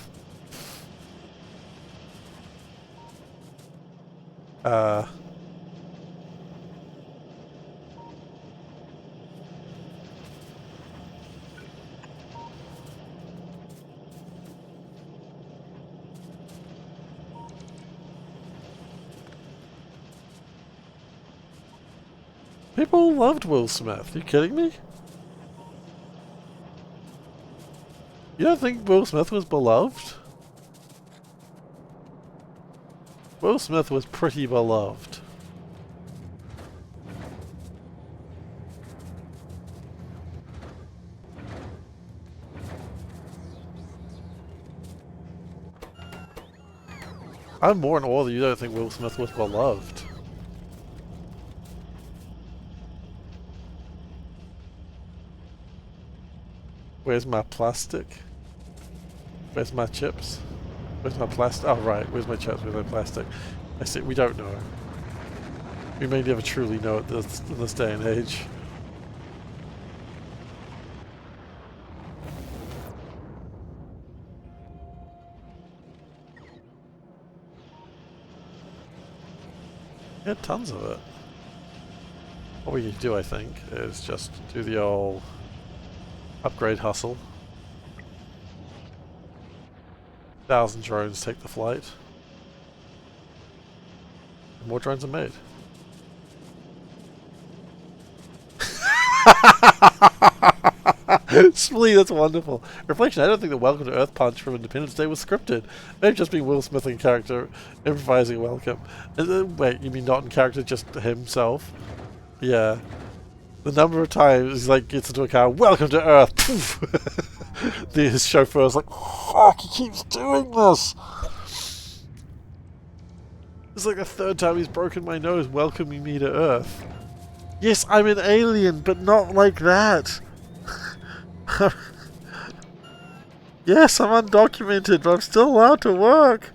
People loved Will Smith. Are you kidding me? You don't think Will Smith was beloved? Will Smith was pretty beloved. I'm more in awe that you don't think Will Smith was beloved. Where's my plastic? Where's my chips? Where's my plastic? Oh right, where's my chips? Where's my plastic? I see, we don't know. We may never truly know it in this day and age. Yeah, tons of it. What we can do, I think, is just do the old upgrade hustle. 1,000 drones take the flight. More drones are made. Splee, that's wonderful. Reflection, I don't think the Welcome to Earth punch from Independence Day was scripted. Maybe just being Will Smith in character, improvising welcome. Wait, you mean not in character, just himself? Yeah. The number of times he's like gets into a car, welcome to Earth. Poof. His chauffeur's like, fuck, he keeps doing this. It's like the third time he's broken my nose welcoming me to Earth. Yes, I'm an alien, but not like that. Yes, I'm undocumented, but I'm still allowed to work.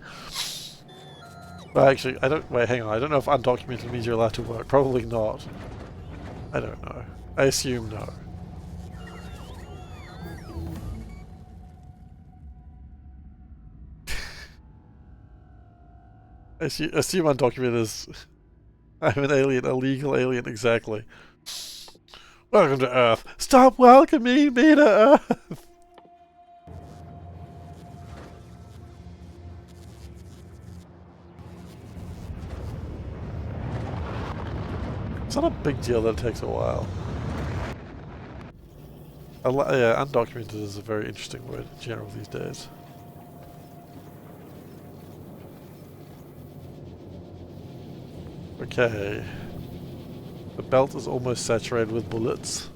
Well, actually, I don't. Wait, hang on. I don't know if undocumented means you're allowed to work. Probably not. I don't know. I assume no. I assume undocumented is... I'm an alien, a legal alien, exactly. Welcome to Earth. Stop welcoming me to Earth! It's not a big deal that it takes a while. Yeah, undocumented is a very interesting word in general these days. Okay. The belt is almost saturated with bullets.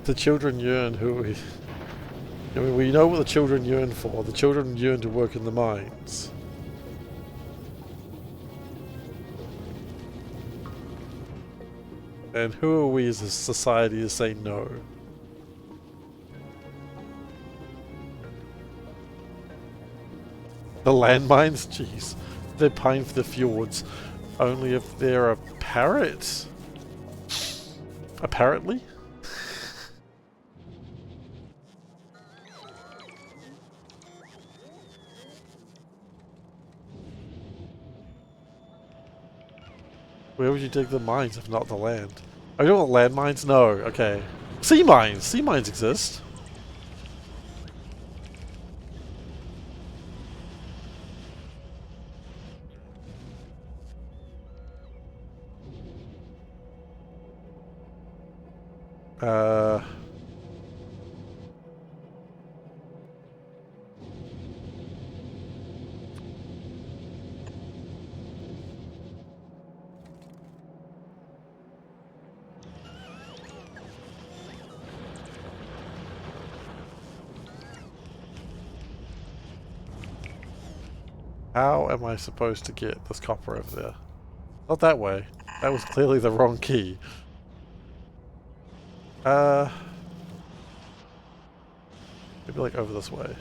The children yearn I mean, we know what the children yearn for. The children yearn to work in the mines. And who are we as a society to say no? The landmines? Jeez. They're paying for the fjords. Only if they're a parrot? Apparently? Where would you dig the mines if not the land? Oh, you don't want landmines? No, okay. Sea mines! Sea mines exist. How am I supposed to get this copper over there? Not that way. That was clearly the wrong key. Maybe like over this way.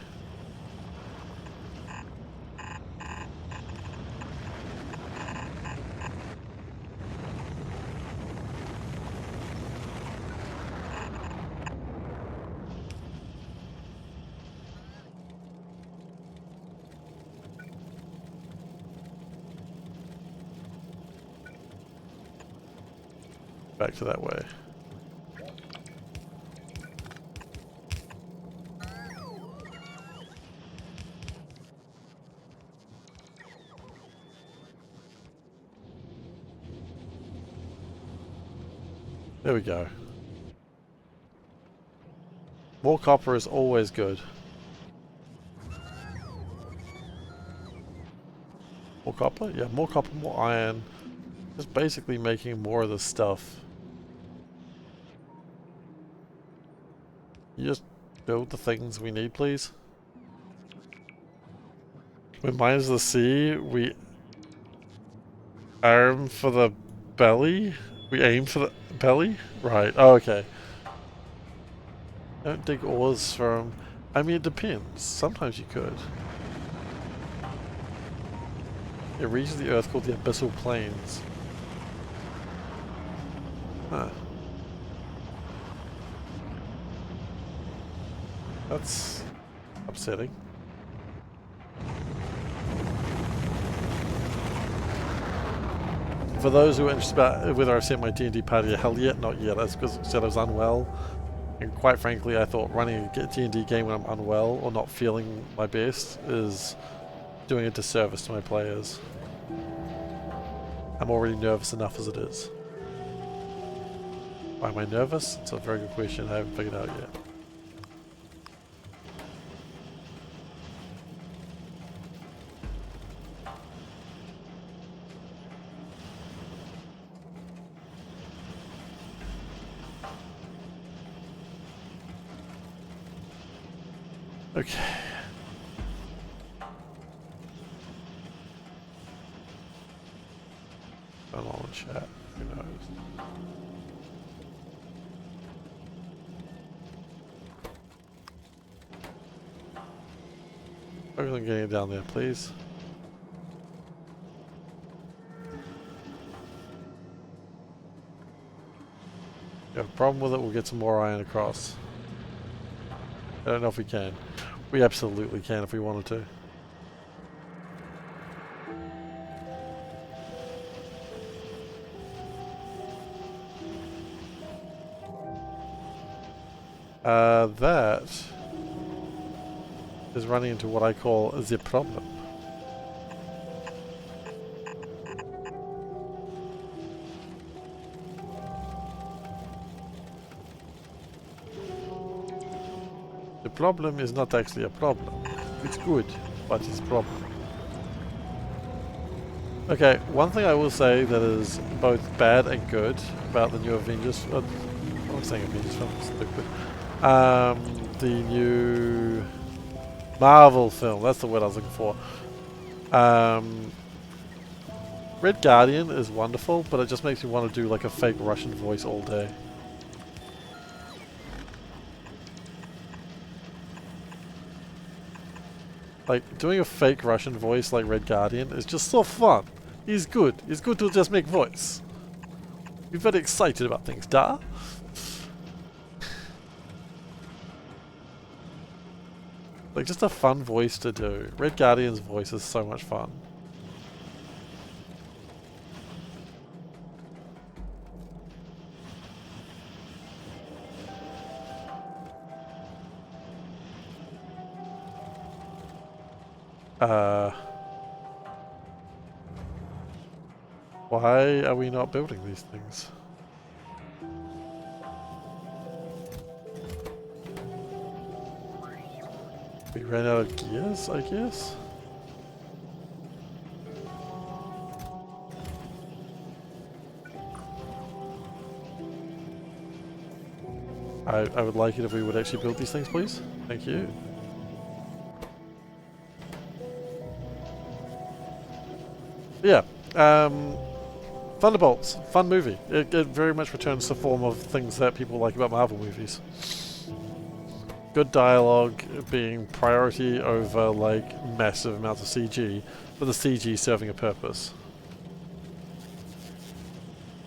Back to that way. There we go. More copper is always good. More copper? Yeah, more copper, more iron. Just basically making more of this stuff. You just build the things we need, please. When mines of the sea, we arm for the belly? We aim for the belly? Right, oh, okay. Don't dig ores from... I mean, it depends. Sometimes you could. A region of the earth called the Abyssal Plains. Huh. That's upsetting. For those who are interested about whether I've sent my D&D party a hell yet, not yet. That's because I said I was unwell. And quite frankly, I thought running a D&D game when I'm unwell or not feeling my best is doing a disservice to my players. I'm already nervous enough as it is. Why am I nervous? It's a very good question. I haven't figured out yet. Okay. Come on, chat. Who knows? Focus on getting it down there, please. If you have a problem with it, we'll get some more iron across. I don't know if we can. We absolutely can if we wanted to. That is running into what I call the problem. The problem is not actually a problem. It's good, but it's a problem. Okay, one thing I will say that is both bad and good about the new Avengers... I'm saying Avengers film, stupid. The new Marvel film, that's the word I was looking for. Red Guardian is wonderful, but it just makes me want to do like a fake Russian voice all day. Like, doing a fake Russian voice like Red Guardian is just so fun. He's good. He's good to just make voice. Be very excited about things, da? Like, just a fun voice to do. Red Guardian's voice is so much fun. Why are we not building these things? We ran out of gears, I guess? I would like it if we would actually build these things, please. Thank you. Yeah. Thunderbolts. Fun movie. It very much returns to the form of things that people like about Marvel movies. Good dialogue being priority over like massive amounts of CG, but the CG serving a purpose.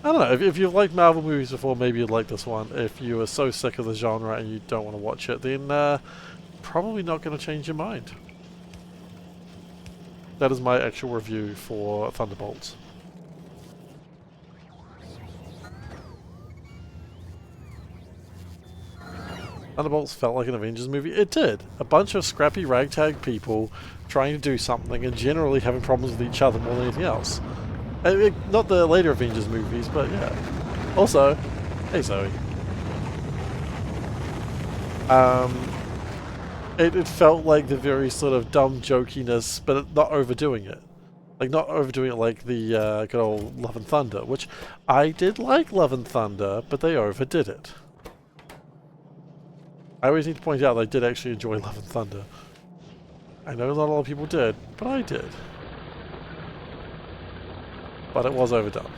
I don't know, if you've liked Marvel movies before, maybe you'd like this one. If you are so sick of the genre and you don't want to watch it, then probably not going to change your mind. That is my actual review for Thunderbolts. Thunderbolts felt like an Avengers movie. It did. A bunch of scrappy ragtag people trying to do something and generally having problems with each other more than anything else. Not the later Avengers movies, but yeah. Also, hey Zoe. It felt like the very sort of dumb jokiness, but not overdoing it. Like, not overdoing it like the good old Love and Thunder, which I did like Love and Thunder, but they overdid it. I always need to point out that I did actually enjoy Love and Thunder. I know not a lot of people did, but I did. But it was overdone.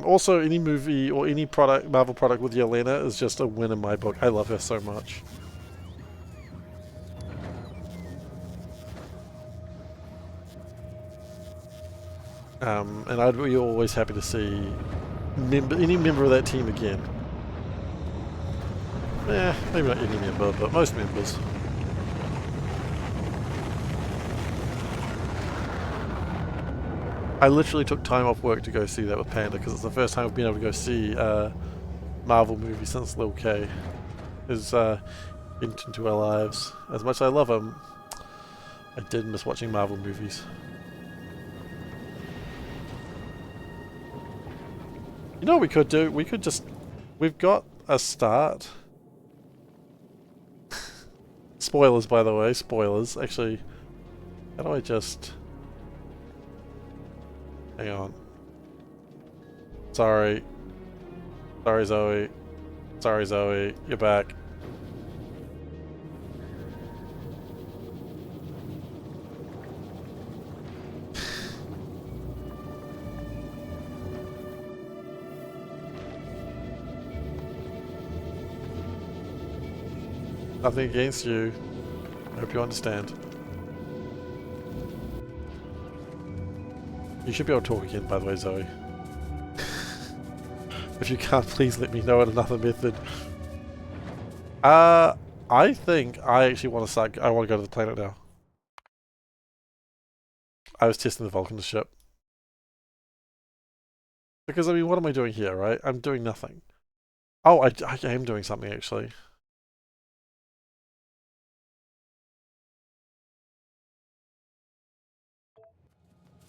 Also, any movie or any product, Marvel product with Yelena is just a win in my book. I love her so much. And I'd be always happy to see any member of that team again. Maybe not any member, but most members. I literally took time off work to go see that with Panda because it's the first time I've been able to go see a Marvel movie since Lil K is into our lives. As much as I love him, I did miss watching Marvel movies. You know what we could do? We could just... We've got a start. Spoilers, by the way. Spoilers. Actually, how do I just... Hang on. Sorry. Sorry, Zoe. Sorry, Zoe. You're back. Nothing against you. I hope you understand. You should be able to talk again, by the way, Zoe. If you can't, please let me know in another method. I think I actually want to start. I want to go to the planet now. I was testing the Vulcan ship. Because, I mean, what am I doing here, right? I'm doing nothing. Oh, I am doing something, actually.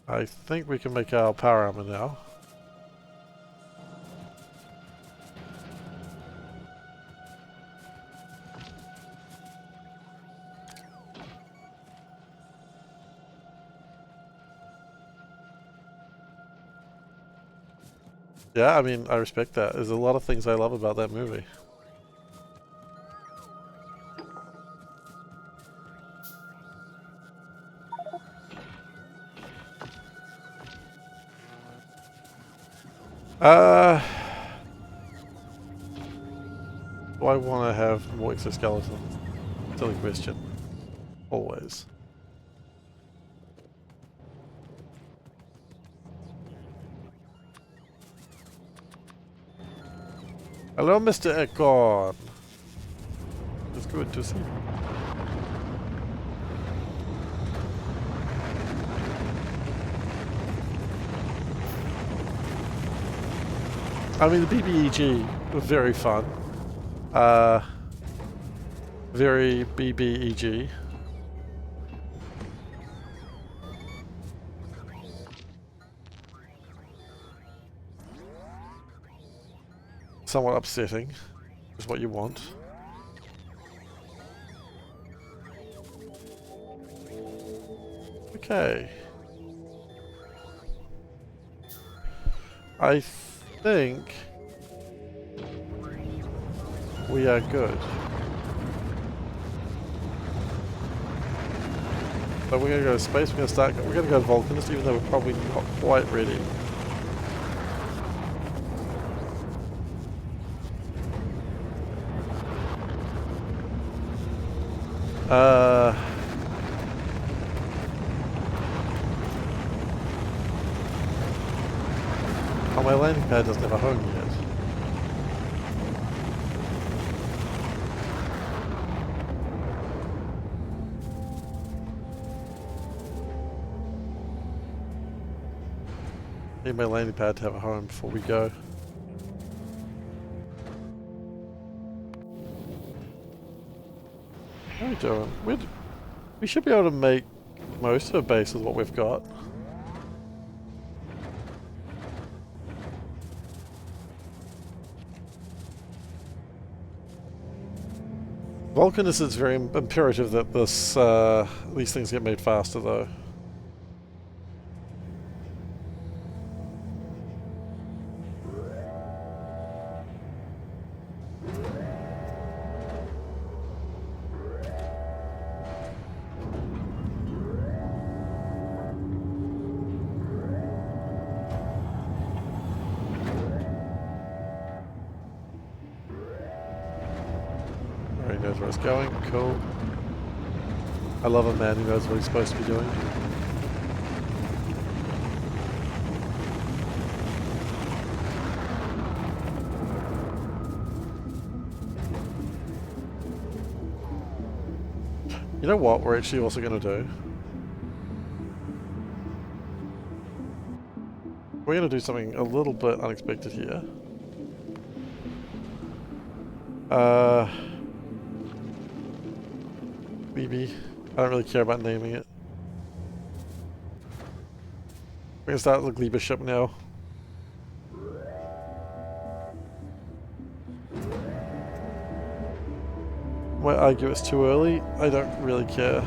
I think we can make our power armor now. Yeah, I mean, I respect that. There's a lot of things I love about that movie. Do I want to have more exoskeletons? Silly question. Always. Hello, Mr. Acorn. It's good to see you. I mean, the BBEG was very fun. Very BBEG. Somewhat upsetting, is what you want. Okay. I think we are good. So we're gonna go to space, we're gonna go to Vulcanist, even though we're probably not quite ready. Oh, my landing pad doesn't have a home yet. Need my landing pad to have a home before we go. How are we doing? We should be able to make most of a base with what we've got. Vulcanist is very imperative that these things get made faster, though. Already knows where it's going. Cool. I love a man who knows what he's supposed to be doing. You know what we're actually also going to do? We're going to do something a little bit unexpected here. BB. I don't really care about naming it. We're going to start the Gleba ship now. Might argue it's too early. I don't really care.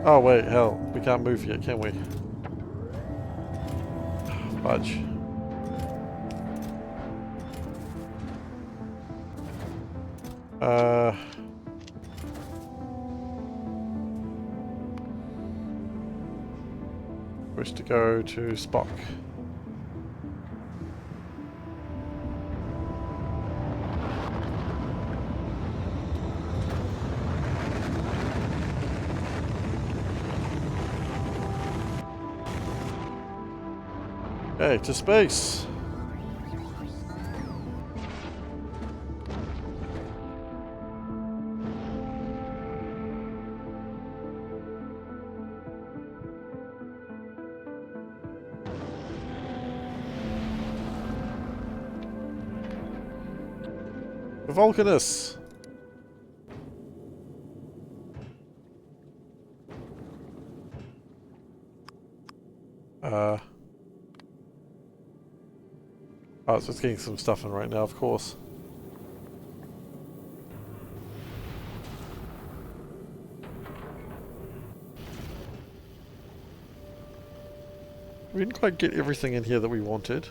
Oh wait, hell, we can't move yet, can we? Fudge. Wish to go to Spock. Okay, to space. Vulcanus. Oh, so it's getting some stuff in right now, of course. We didn't quite get everything in here that we wanted.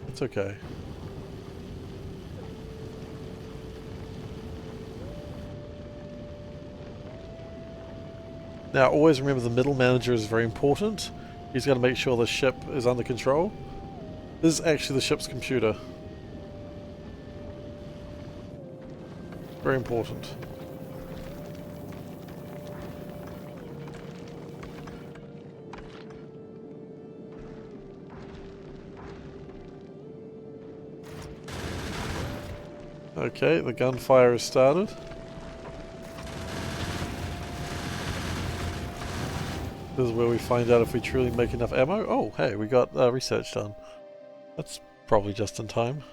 It's okay. Now always remember the middle manager is very important. He's going to make sure the ship is under control. This is actually the ship's computer. Very important. Okay, the gunfire has started. This is where we find out if we truly make enough ammo. Oh, hey, we got research done. That's probably just in time.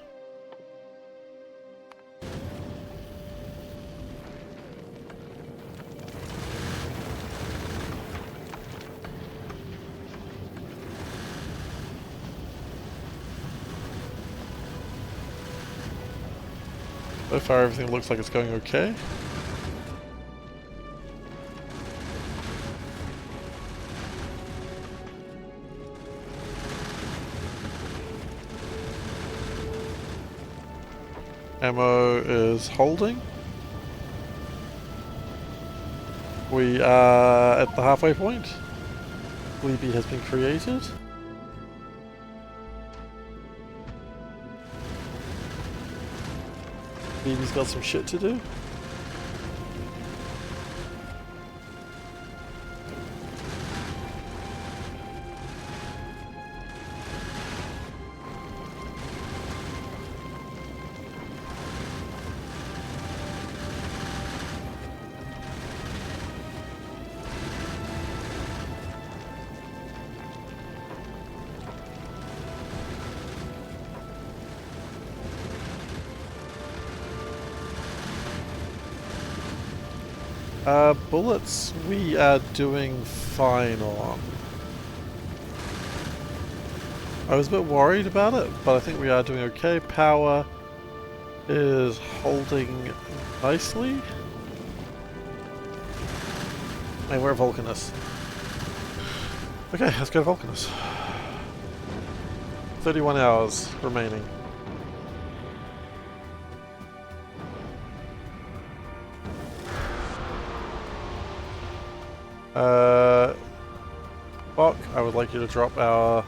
So far everything looks like it's going okay. Ammo is holding. We are at the halfway point. Bleeby has been created. Bleeby's got some shit to do. Bullets we are doing fine on. I was a bit worried about it, but I think we are doing okay. Power is holding nicely. And we're at Vulcanus. Okay, let's go to Vulcanus. 31 hours remaining. Spock, I would like you to drop our...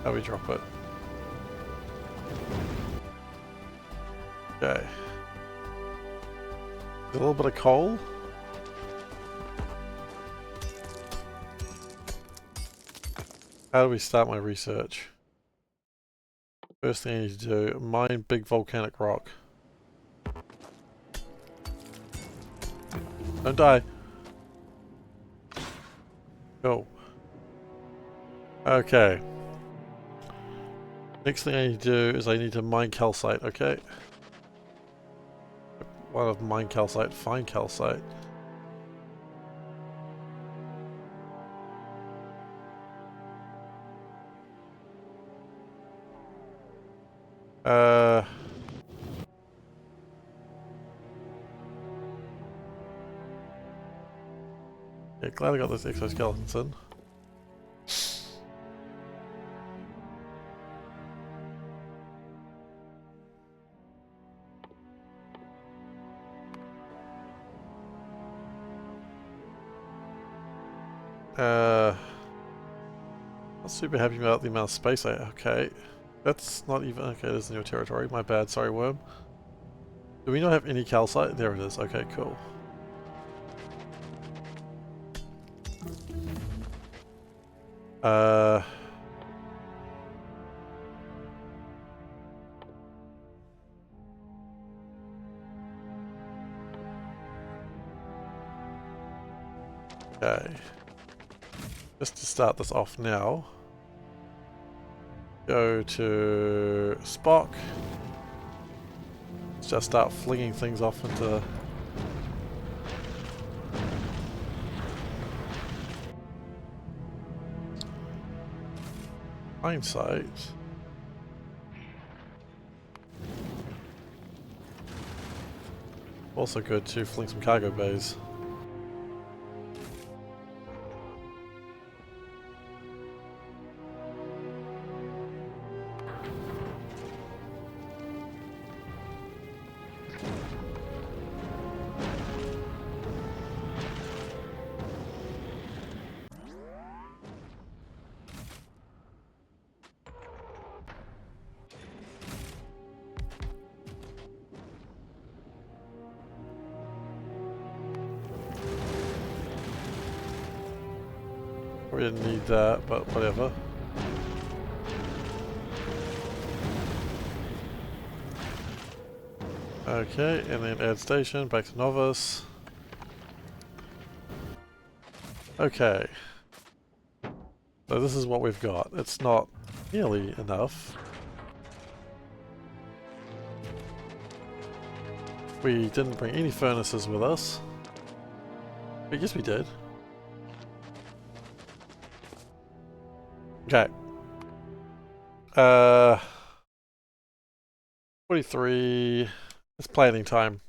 How do we drop it? Okay. A little bit of coal. How do we start my research? First thing I need to do, mine big volcanic rock. Don't die. Go. Okay. Next thing I need to do is I need to mine calcite, okay? One of mine calcite, find calcite. Yeah, glad I got those exoskeletons in. Not super happy about the amount of space okay. That's not even... Okay, this is in your territory. My bad, sorry, worm. Do we not have any calcite? There it is. Okay, cool. Okay. Just to start this off now, go to Spock. Let's just start flinging things off into... hindsight. Also good to fling some cargo bays. We didn't need that, but whatever. Okay, and then add station, back to novice. Okay. So this is what we've got. It's not nearly enough. We didn't bring any furnaces with us. I guess we did. Okay. 43. It's planning time.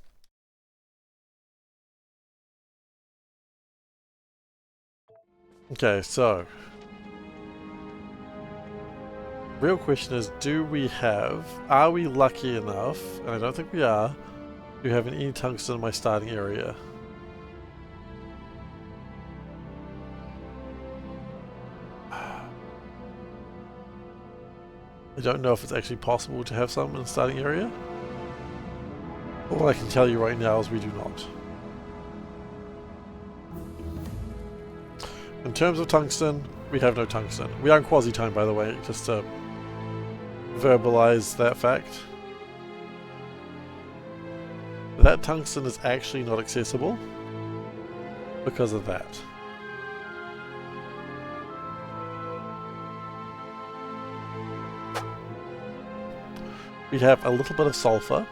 Okay, so real question is, are we lucky enough, and I don't think we are, to have any tungsten in my starting area? I don't know if it's actually possible to have some in the starting area. But what I can tell you right now is we do not. In terms of tungsten, we have no tungsten. We are in quasi time, by the way, just to verbalize that fact. That tungsten is actually not accessible because of that. We have a little bit of sulfur.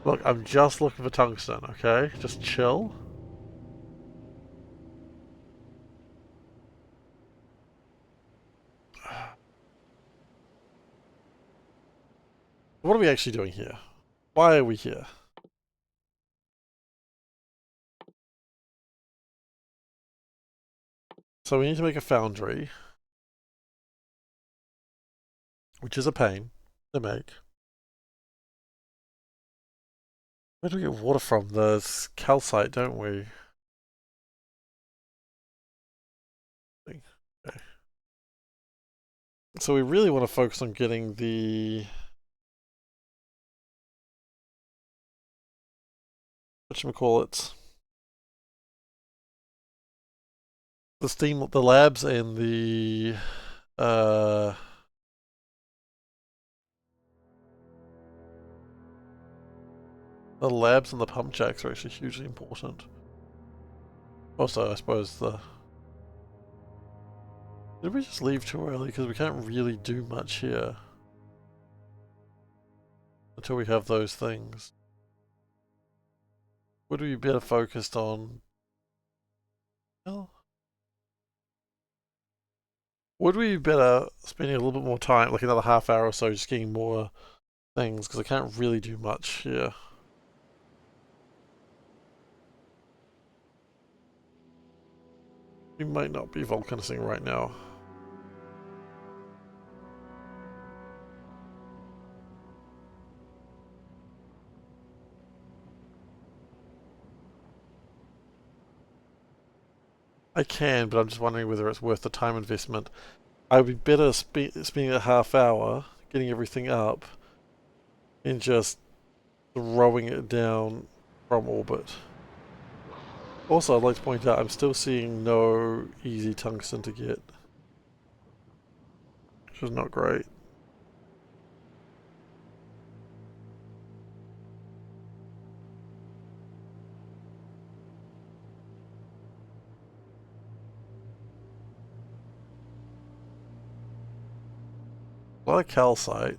Look, I'm just looking for tungsten, okay? Just chill. What are we actually doing here? Why are we here? So we need to make a foundry, which is a pain to make. Where do we get water from? The calcite, don't we? Okay. So we really want to focus on getting the... whatchamacallit? The labs and the... the labs and the pump jacks are actually hugely important. Also, I suppose the... Did we just leave too early? Because we can't really do much here. Until we have those things. Would we be better focused on... Well, would we be better spending a little bit more time, like another half hour or so, just getting more things? Because I can't really do much here. We might not be volcanising right now. I can, but I'm just wondering whether it's worth the time investment. I would be better spending a half hour getting everything up and just throwing it down from orbit. Also, I'd like to point out I'm still seeing no easy tungsten to get, which is not great. A lot of calcite,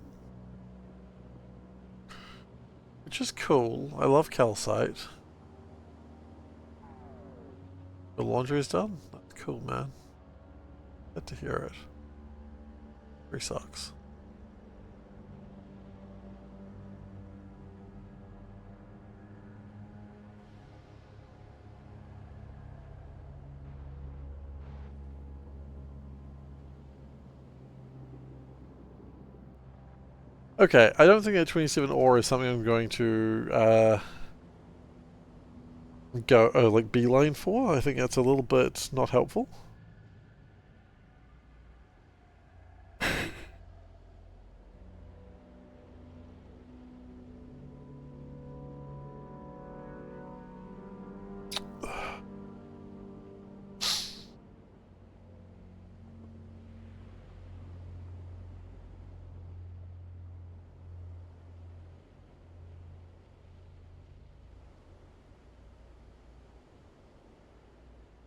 which is cool. I love calcite. The laundry is done? That's cool, man. Glad to hear it. Very sucks. Okay, I don't think that 27 ore is something I'm going to go like beeline for. I think that's a little bit not helpful.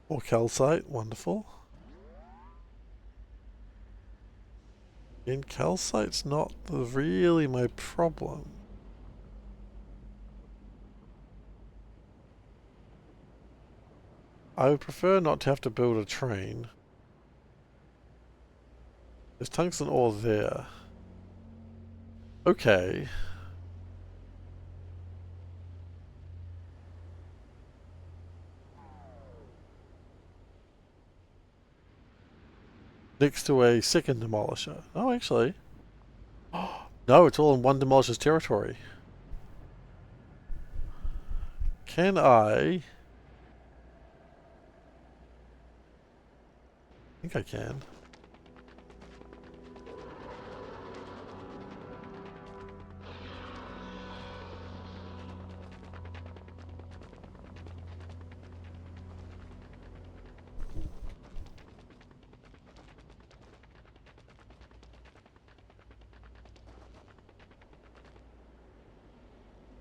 More calcite, wonderful. And calcite's not really my problem. I would prefer not to have to build a train. There's tungsten ore there. Okay. Next to a second demolisher. Oh, actually. No, it's all in one demolisher's territory. Can I think I can.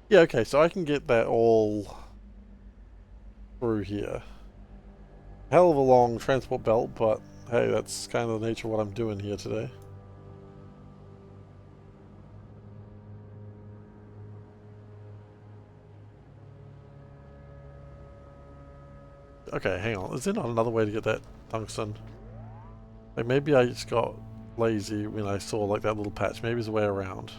Yeah, okay, so I can get that all through here. Hell of a long transport belt, but hey, that's kind of the nature of what I'm doing here today. Okay, hang on. Is there not another way to get that tungsten? Like maybe I just got lazy when I saw like that little patch. Maybe there's a way around.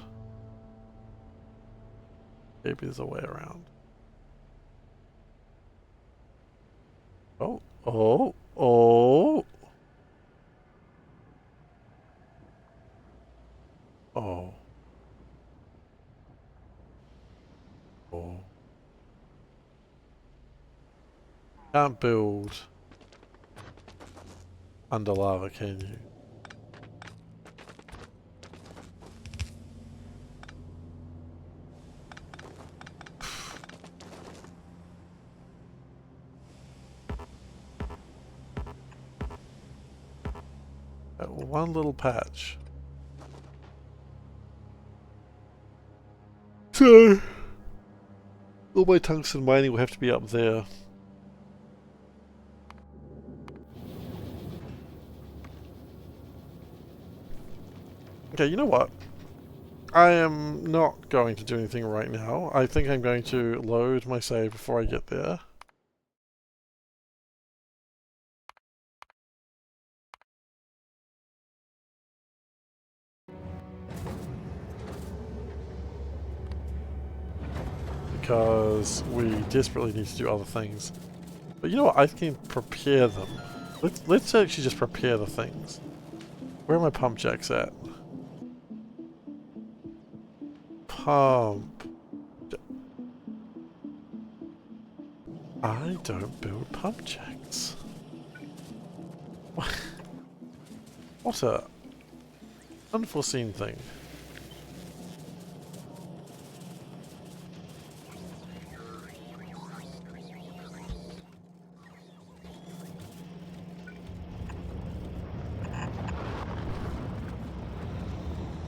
Maybe there's a way around. Oh, oh, oh. Oh. Oh. Can't build under lava, can you? That one little patch. So, all my tungsten mining will have to be up there. Okay, you know what? I am not going to do anything right now. I think I'm going to load my save before I get there. Because we desperately need to do other things. But you know what? I can prepare them. Let's actually just prepare the things. Where are my pump jacks at? Pump. I don't build pump jacks. What a unforeseen thing.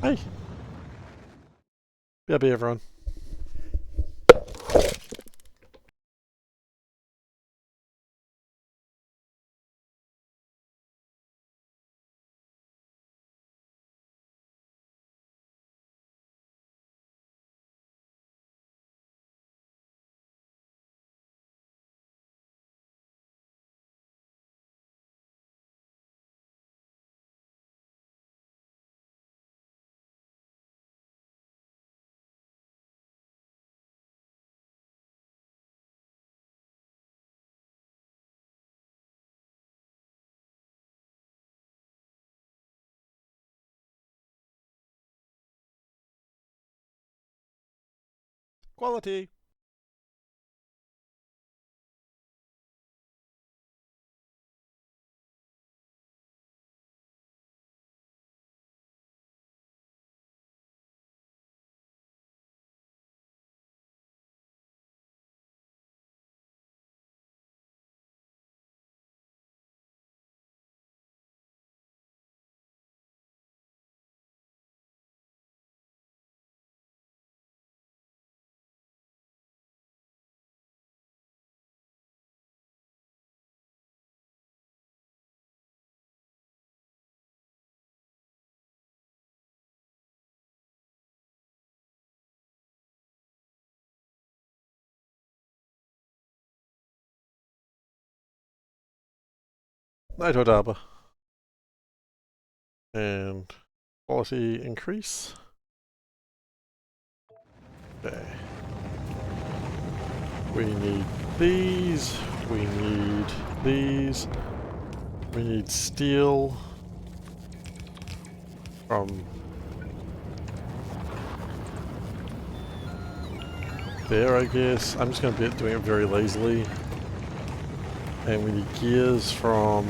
Hey. BRB everyone. Quality. Knighthood Arbor. And quality increase. Okay. We need these. We need these. We need steel from there, I guess. I'm just going to be doing it very lazily. And we need gears from...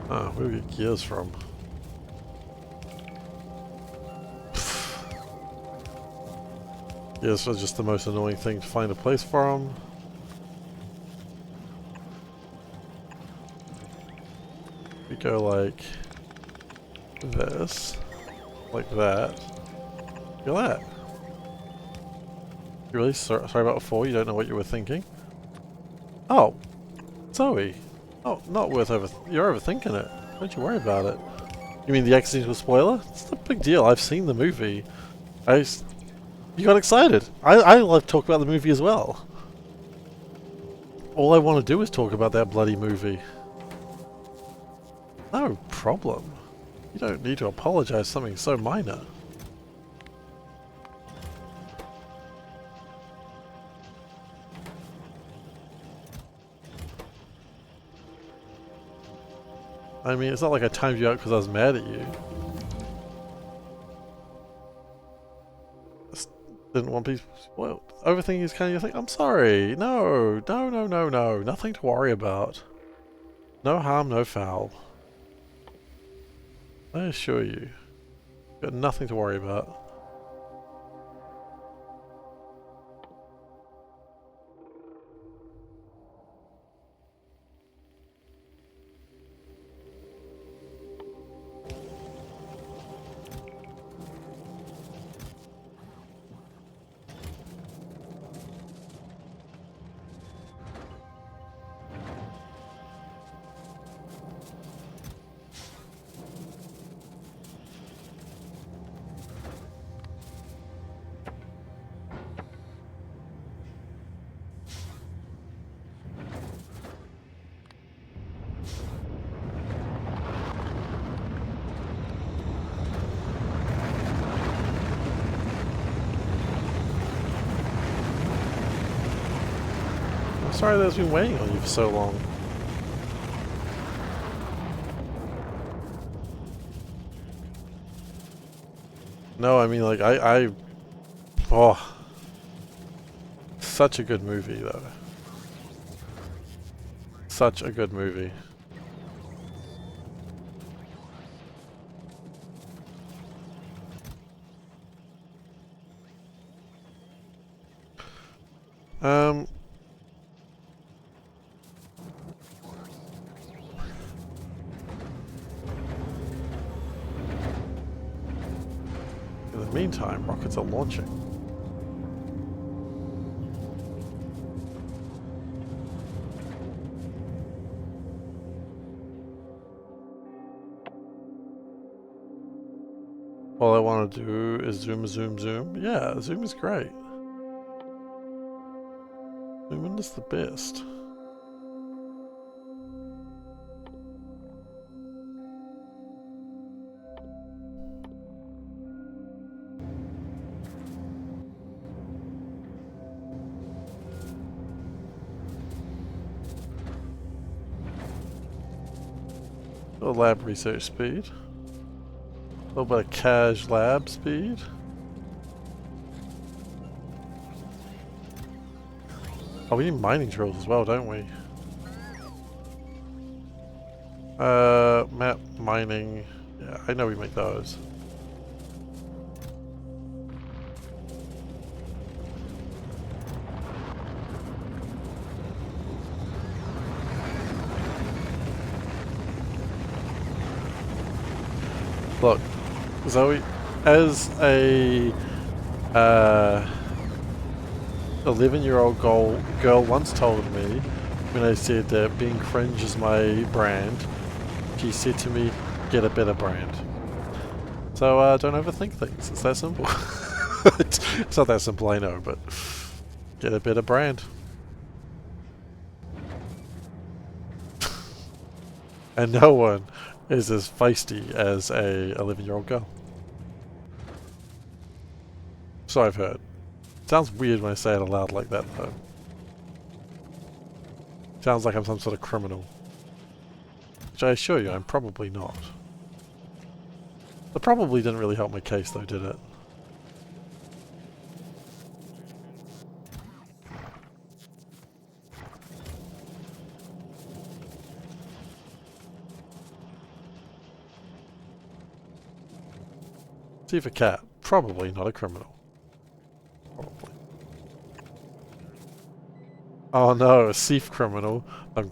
where do we get gears from? Gears are just the most annoying thing to find a place from. We go like this, like that. Look at that. Really? Sorry about before, you don't know what you were thinking? Oh, Zoe. Oh, not worth you're overthinking it. Don't you worry about it. You mean the accidental spoiler? It's not a big deal. I've seen the movie. You got excited. I love to talk about the movie as well. All I want to do is talk about that bloody movie. No problem. You don't need to apologize for something so minor. I mean, it's not like I timed you out because I was mad at you. Just didn't want people spoiled. Overthinking is kind of your thing. I'm sorry. No. Nothing to worry about. No harm, no foul. I assure you. Got nothing to worry about. Sorry that I've been waiting on you for so long. No, I mean, like, oh. Such a good movie, though. Such a good movie. In the meantime, rockets are launching. All I want to do is zoom. Yeah, zoom is great. Zoom is the best. A little lab research speed. A little bit of cash lab speed. Oh, we need mining drills as well, don't we? Map mining. Yeah, I know we make those. Look, Zoe, as a 11-year-old girl once told me when I said that being cringe is my brand, she said to me, get a better brand. So don't overthink things, it's that simple. It's not that simple, I know, but get a better brand. And no one is as feisty as a 11-year-old girl. So I've heard. Sounds weird when I say it aloud like that, though. Sounds like I'm some sort of criminal. Which I assure you, I'm probably not. The probably didn't really help my case, though, did it? SeiferKatt, probably not a criminal. Probably. Oh no, a thief criminal. Ow!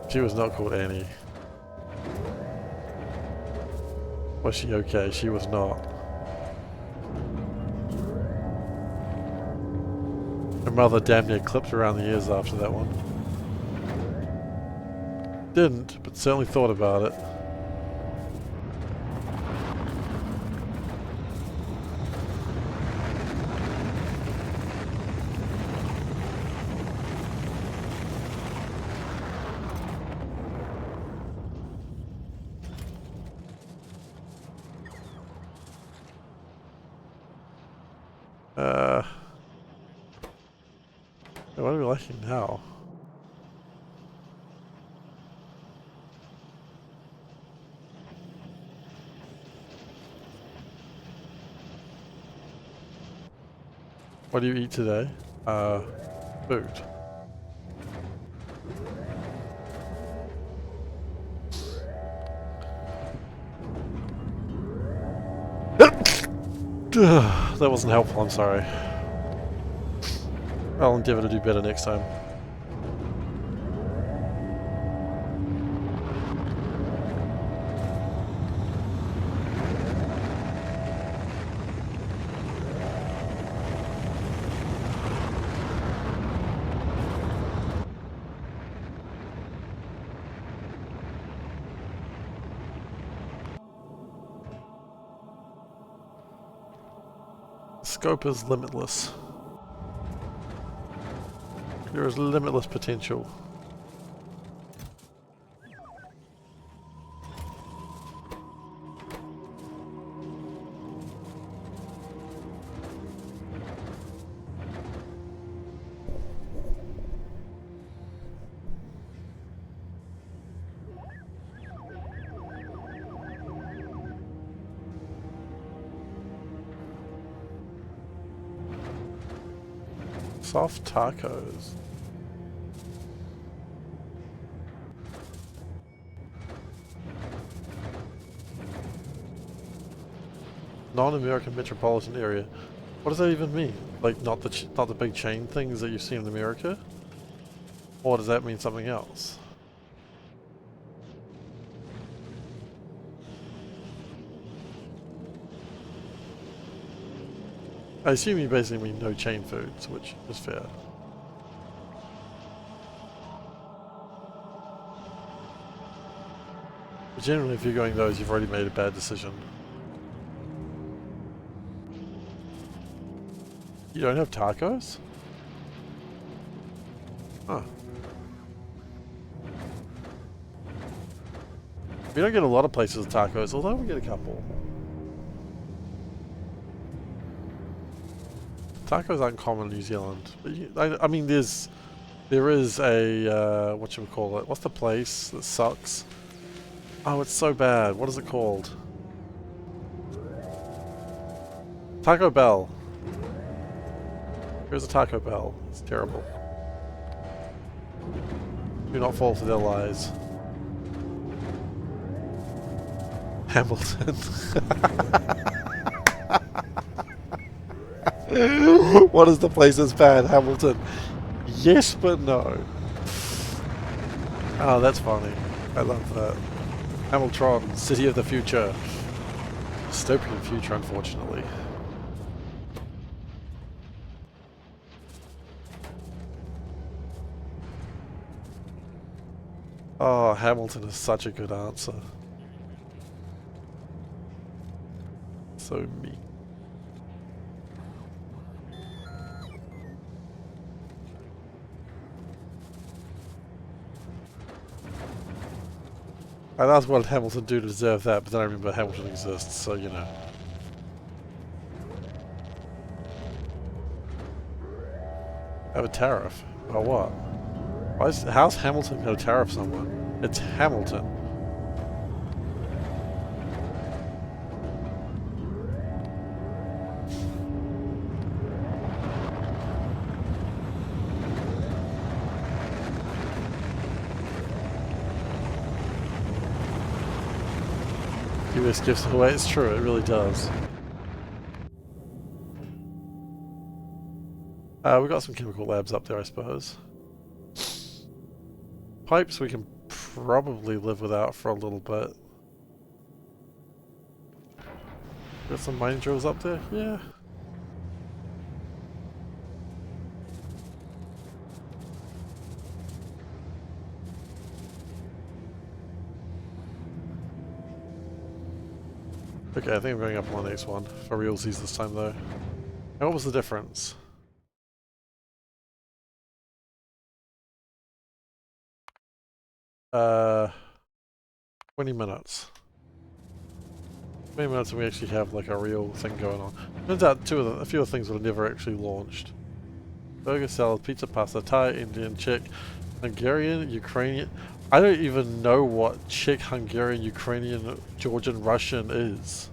She was not called Annie. Was she okay? She was not. Her mother damn near clipped around the ears after that one. Didn't, but certainly thought about it. What are we liking now? What do you eat today? Food. That wasn't helpful, I'm sorry. I'll endeavour to do better next time. The scope is limitless. There is limitless potential. Soft tacos. Non-American metropolitan area. What does that even mean? Like not the big chain things that you see in America? Or does that mean something else? I assume you basically mean no chain foods, which is fair. But generally, if you're going those, you've already made a bad decision. You don't have tacos? Huh. We don't get a lot of places with tacos, although we get a couple. Tacos aren't common in New Zealand. But I mean, there is a, whatchamacallit, what's the place that sucks? Oh, it's so bad. What is it called? Taco Bell. Here's a Taco Bell. It's terrible. Do not fall for their lies. Hamilton. What is the place that's bad? Hamilton. Yes, but no. Oh, that's funny. I love that. Hamilton, city of the future. Dystopian future, unfortunately. Oh, Hamilton is such a good answer. So me. I asked what did Hamilton do to deserve that, but then I remember Hamilton exists, so you know. Have a tariff? About what? How's Hamilton going to tariff someone? It's Hamilton. US gives it away. It's true, it really does. We got some chemical labs up there, I suppose. Pipes we can probably live without for a little bit. Got some mining drills up there? Yeah. Okay, I think I'm going up on the next one. For realsies this time though. And what was the difference? Uh, 20 minutes. 20 minutes and we actually have like a real thing going on. Turns out a few of the things were never actually launched. Burger, salad, pizza, pasta, Thai, Indian, Czech, Hungarian, Ukrainian. I don't even know what Czech, Hungarian, Ukrainian, Georgian, Russian is.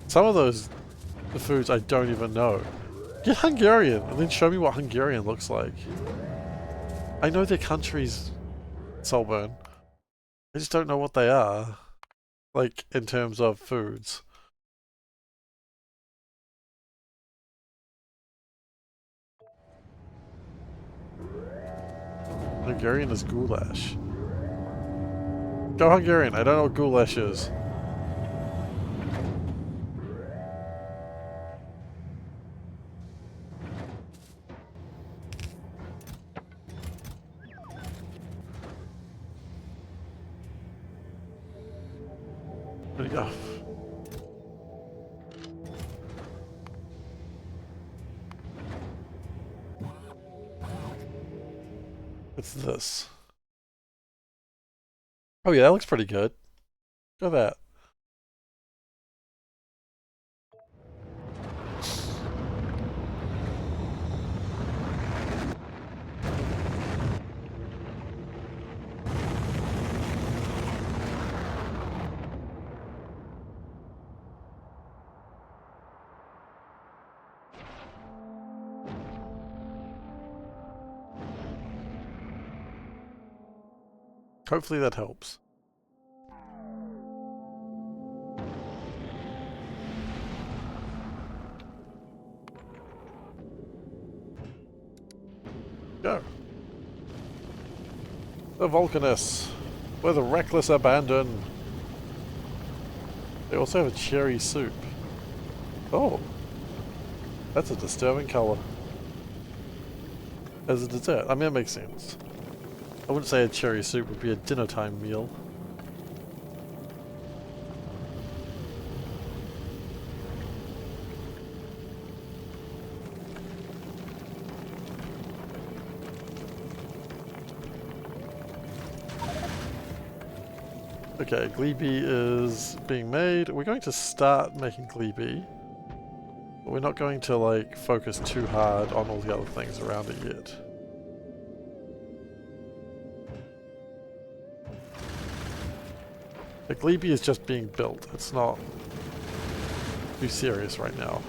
Some of those foods I don't even know. Get Hungarian and then show me what Hungarian looks like. I know their countries, Soulburn. I just don't know what they are. Like, in terms of foods. Hungarian is goulash. Go Hungarian, I don't know what goulash is. There you go. What's this? Oh yeah, that looks pretty good. Look at that. Hopefully that helps. Go. The Vulcanists. With reckless abandon. They also have a cherry soup. Oh. That's a disturbing color. As a dessert. I mean, it makes sense. I wouldn't say a cherry soup would be a dinner time meal. Okay, Glebe is being made. We're going to start making Glebe. But we're not going to like focus too hard on all the other things around it yet. The Glebe is just being built. It's not too serious right now.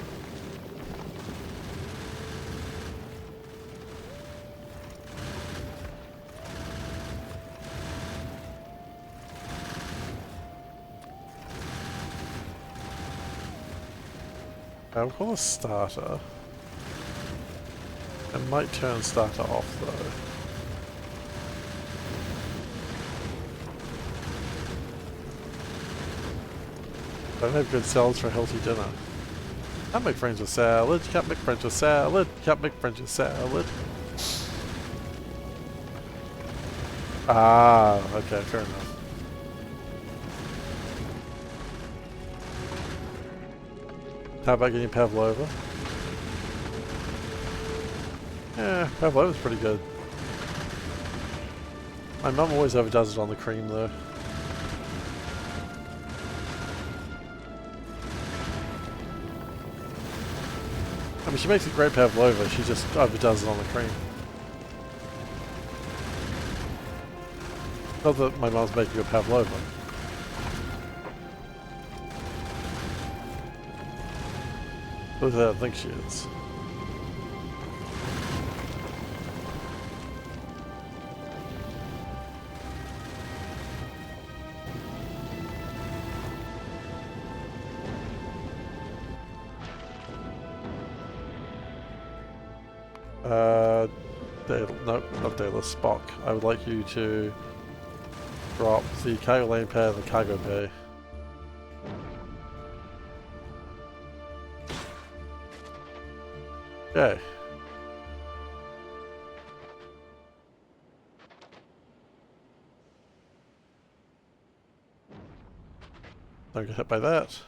I'll call a starter. I might turn starter off though. Don't have good salads for a healthy dinner. Can't make friends with salad, can't make friends with salad, can't make friends with salad. Ah, okay, fair enough. How about getting Pavlova? Yeah, Pavlova's pretty good. My mum always overdoes it on the cream though. I mean, she makes a great pavlova, she just overdoes it on the cream. Not that my mum's making a pavlova. Look at that, I think she is. No, not Daedalus, Spock. I would like you to drop the cargo lane pad and the cargo bay. Okay. Don't get hit by that.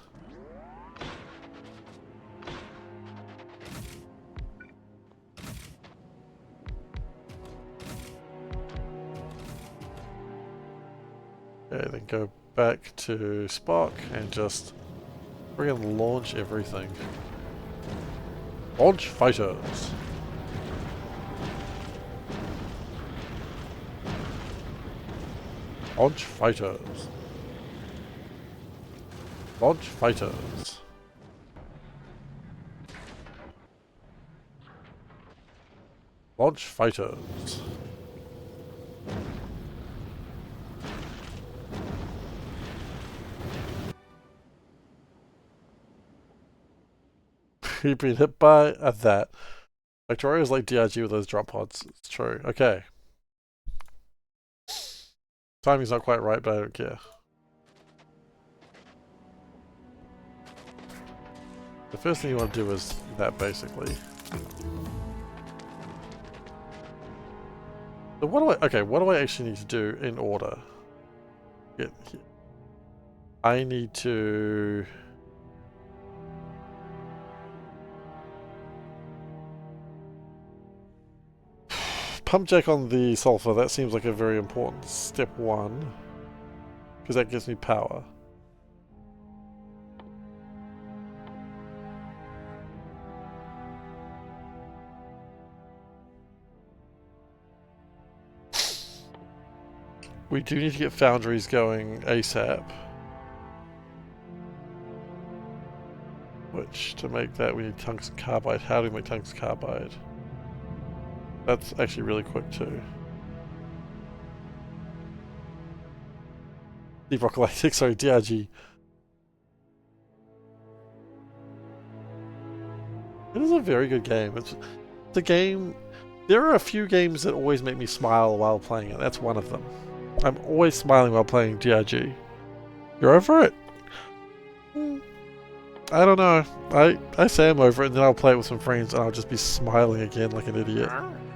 Okay, then go back to Spock and just friggin' launch everything. Launch fighters! Launch fighters! Launch fighters! Launch fighters! You've been hit by that. Factorio is like DRG with those drop pods. It's true. Okay. Timing's not quite right, but I don't care. The first thing you want to do is that, basically. So what do I actually need to do in order? I need to... pump jack on the sulfur, that seems like a very important step one. Because that gives me power. We do need to get foundries going ASAP. Which, to make that, we need tungsten carbide. How do we make tungsten carbide? That's actually really quick too. Deep Rock Galactic, sorry, DRG. It is a very good game. It's a game... There are a few games that always make me smile while playing it. That's one of them. I'm always smiling while playing DRG. You're over it? I don't know. I say I'm over it and then I'll play it with some friends and I'll just be smiling again like an idiot.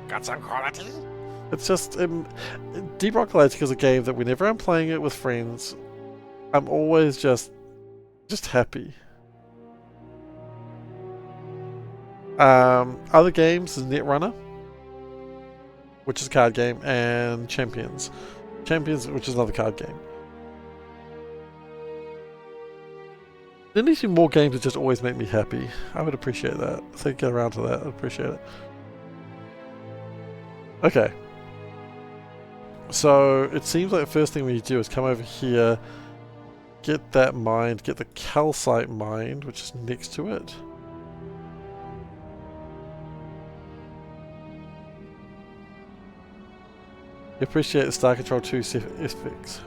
Got some quality? It's just... Deep Rock Galactic is a game that whenever I'm playing it with friends, I'm always just happy. Other games is Netrunner, which is a card game, and Champions. Champions, which is another card game. There needs to be more games that just always make me happy. I would appreciate that. If they get around to that, I'd appreciate it. Okay. So, it seems like the first thing we need to do is come over here, get that mined, get the calcite mined, which is next to it. Appreciate the Star Control 2 fix.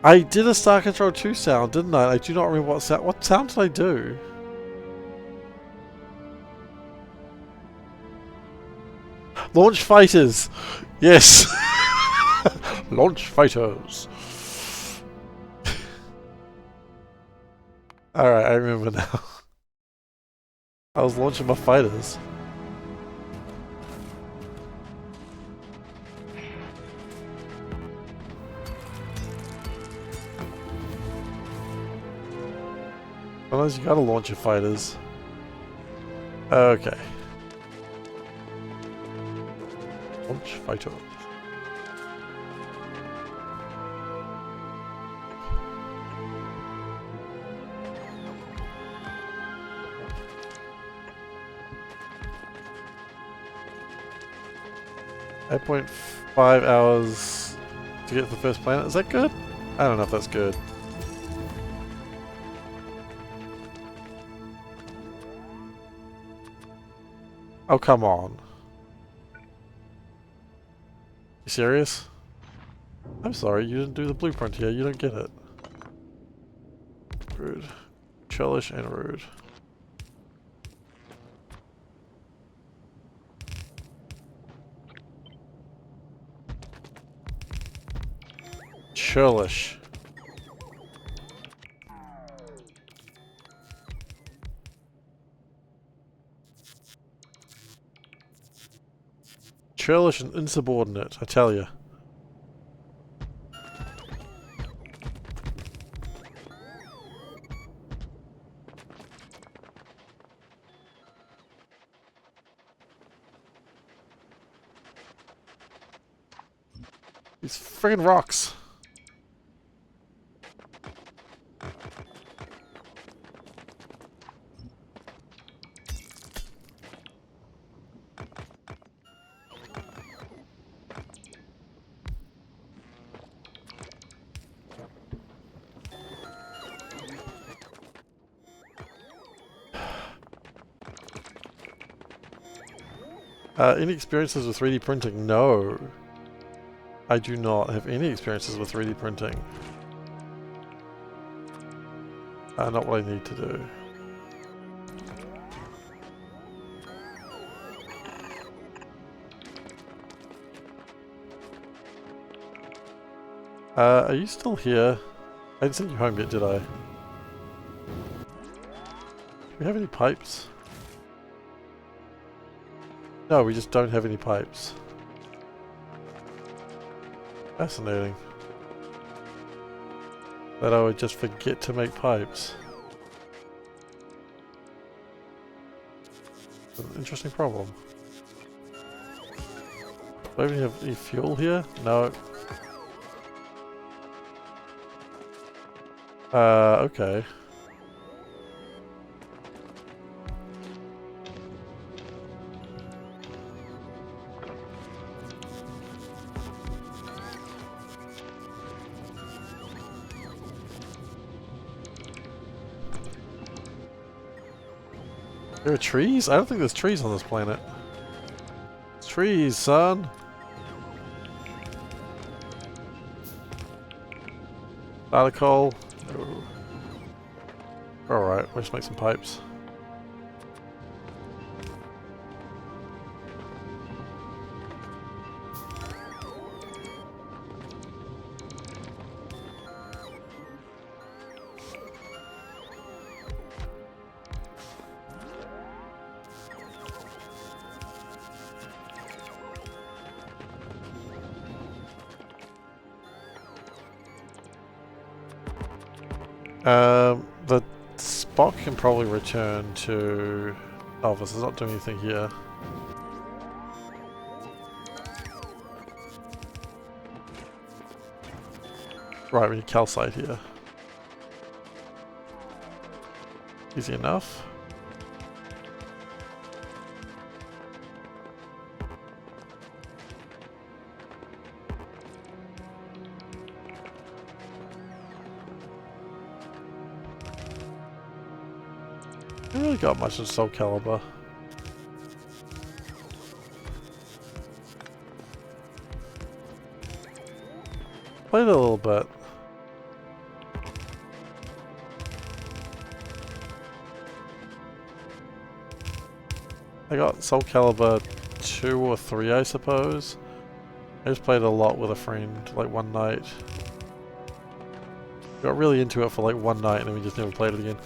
I did a Star Control 2 sound, didn't I? I do not remember what sound. What sound did I do? Launch fighters! Yes! Launch fighters! Alright, I remember now. I was launching my fighters. Sometimes you gotta launch your fighters. Okay. Launch fighter. Eight 8.5 hours to get to the first planet. Is that good? I don't know if that's good. Oh, come on. You serious? I'm sorry, you didn't do the blueprint here. You don't get it. Rude. Churlish and rude. Churlish. Churlish and insubordinate, I tell you. These friggin' rocks. Any experiences with 3D printing? No. I do not have any experiences with 3D printing. Not what I need to do. Are you still here? I didn't send you home yet, did I? Do we have any pipes? No, we just don't have any pipes. Fascinating. That I would just forget to make pipes. It's an interesting problem. Do I even have any fuel here? No. Okay. There are trees? I don't think there's trees on this planet. It's trees, son! Article. No. Alright, let's make some pipes. The Spock can probably return to... Oh, this is not doing anything here. Right, we need calcite here. Easy enough. I haven't really got much in Soul Calibur. Played it a little bit. I got Soul Calibur 2 or 3, I suppose. I just played it a lot with a friend, like one night. Got really into it for like one night and then we just never played it again.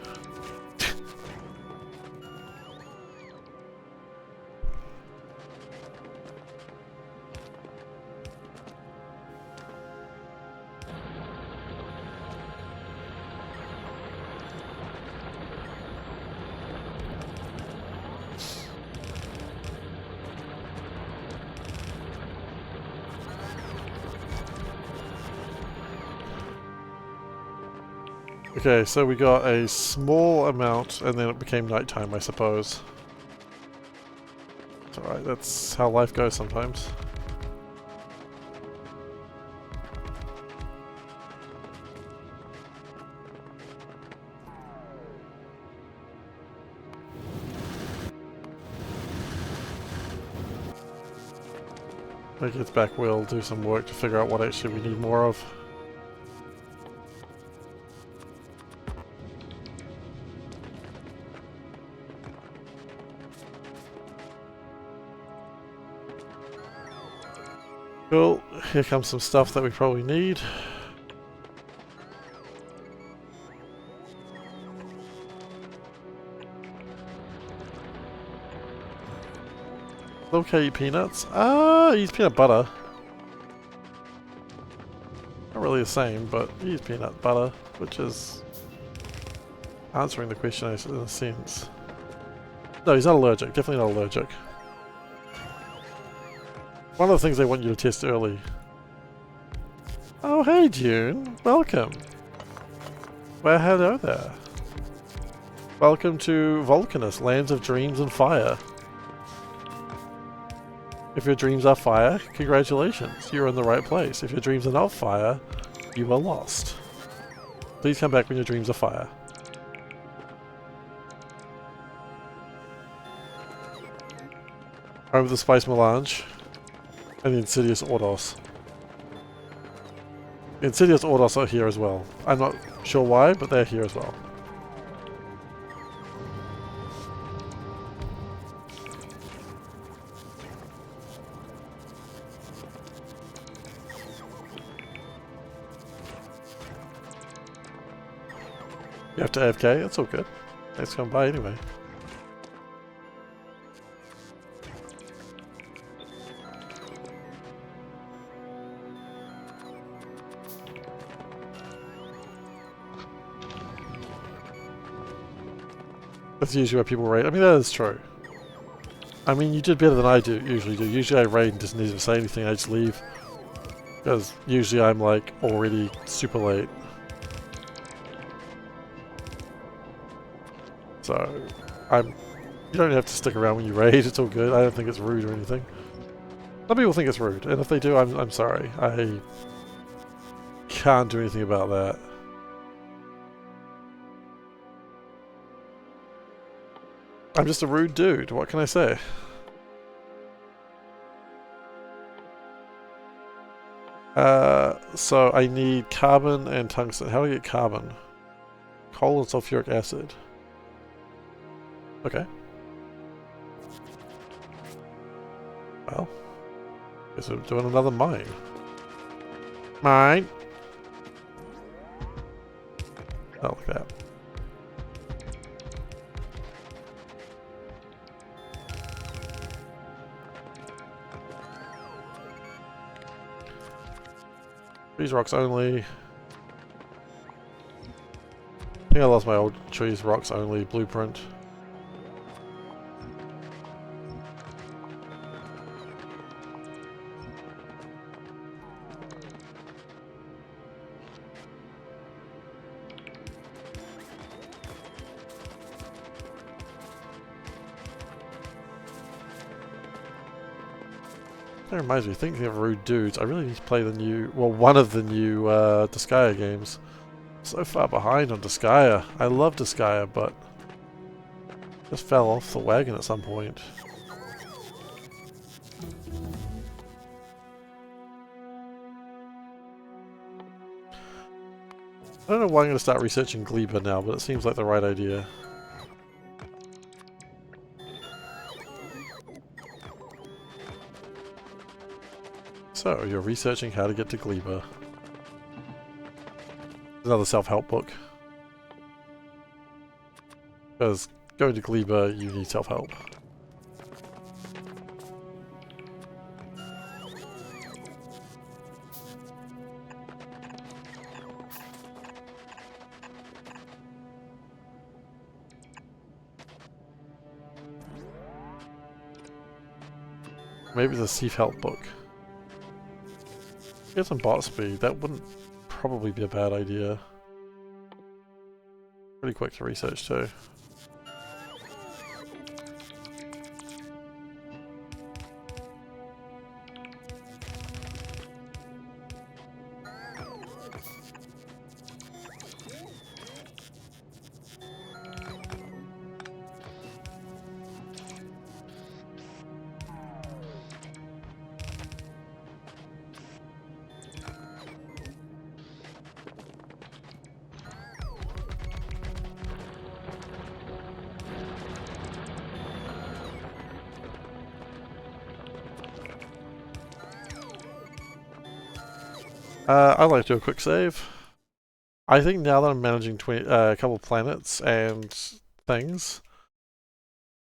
Okay, so we got a small amount and then it became nighttime, I suppose. It's alright, that's how life goes sometimes. When it gets back, we'll do some work to figure out what actually we need more of. Cool, here comes some stuff that we probably need. Okay, peanuts. Ah, use peanut butter. Not really the same, but use peanut butter, which is answering the question in a sense. No, he's not allergic. Definitely not allergic. One of the things they want you to test early. Oh, hey June. Welcome. Well, hello there. Welcome to Vulcanus, Lands of Dreams and Fire. If your dreams are fire, congratulations, you're in the right place. If your dreams are not fire, you are lost. Please come back when your dreams are fire. Over the Spice Melange and the Insidious Ordos. The Insidious Ordos are here as well. I'm not sure why, but they're here as well. You have to AFK? That's all good. Thanks for coming by anyway. That's usually where people raid. I mean, that is true. I mean, you did better than I usually do. Usually I raid and doesn't even say anything, I just leave. Because usually I'm like already super late. So, you don't have to stick around when you raid, it's all good. I don't think it's rude or anything. Some people think it's rude, and if they do, I'm sorry. I can't do anything about that. I'm just a rude dude, what can I say? So I need carbon and tungsten. How do I get carbon? Coal and sulfuric acid. Okay. Well, guess we're doing another mine. Mine! Not like that. Trees, rocks only. I think I lost my old trees, rocks only blueprint. That reminds me, thinking of rude dudes, I really need to play the new, well, one of the new Disgaea games. So far behind on Disgaea. I love Disgaea, but just fell off the wagon at some point. I don't know why I'm going to start researching Gleba now, but it seems like the right idea. So, you're researching how to get to Gleba. Another self-help book. Because going to Gleba, you need self-help. Maybe the self-help book. Get some bot speed, that wouldn't probably be a bad idea. Pretty quick to research too. I'd like to do a quick save. I think now that I'm managing a couple planets and things,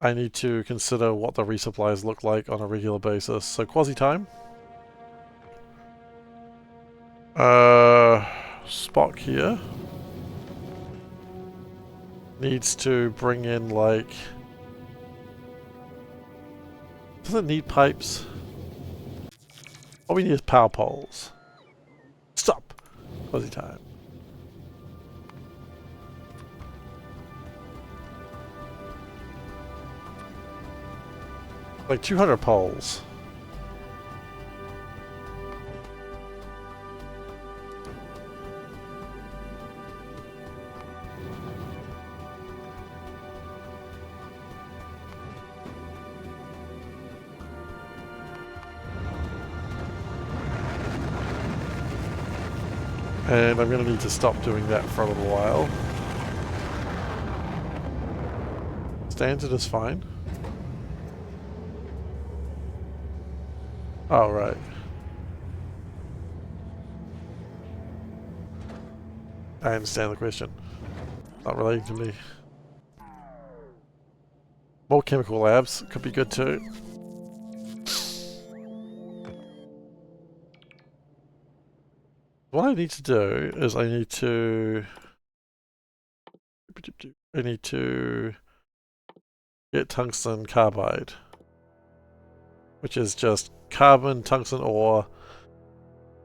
I need to consider what the resupplies look like on a regular basis. So quasi-time. Spock here needs to bring in like... Does it need pipes? What we need is power poles. Stop! Quasi-time. Like 200 poles. And I'm going to need to stop doing that for a little while. Standard is fine. Oh, right. I understand the question. Not relating to me. More chemical labs could be good too. What I need to do is I need to get tungsten carbide, which is just carbon, tungsten ore,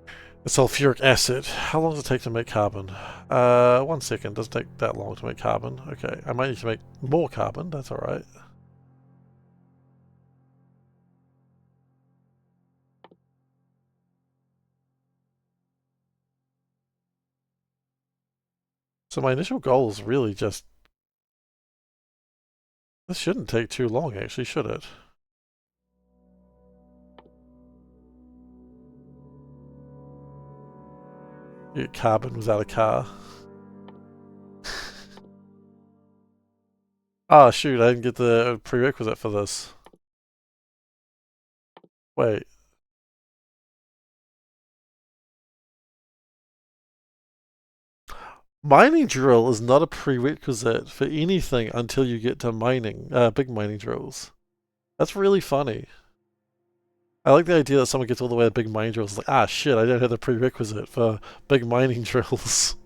and sulfuric acid. How long does it take to make carbon? 1 second. Doesn't take that long to make carbon. Okay, I might need to make more carbon. That's alright. So my initial goal is really just... This shouldn't take too long, actually, should it? Get carbon without a car. Ah, shoot, I didn't get the prerequisite for this. Wait. Mining drill is not a prerequisite for anything until you get to mining, big mining drills. That's really funny. I like the idea that someone gets all the way to big mining drills and is like, ah shit, I don't have the prerequisite for big mining drills.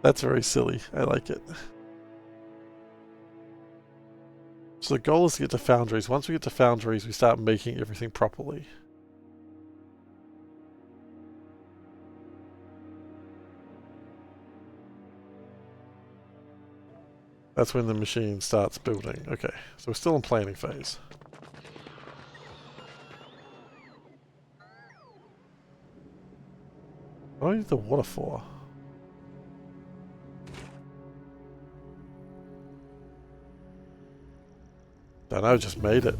That's very silly. I like it. So the goal is to get to foundries. Once we get to foundries, we start making everything properly. That's when the machine starts building. Okay, so we're still in planning phase. What do I need the water for? Don't know, just made it.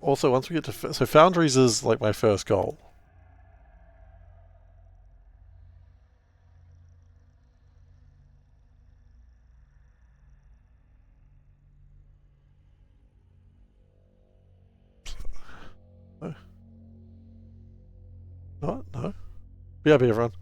Also, once we get to... So foundries is like my first goal. No. Not? No. BRB everyone.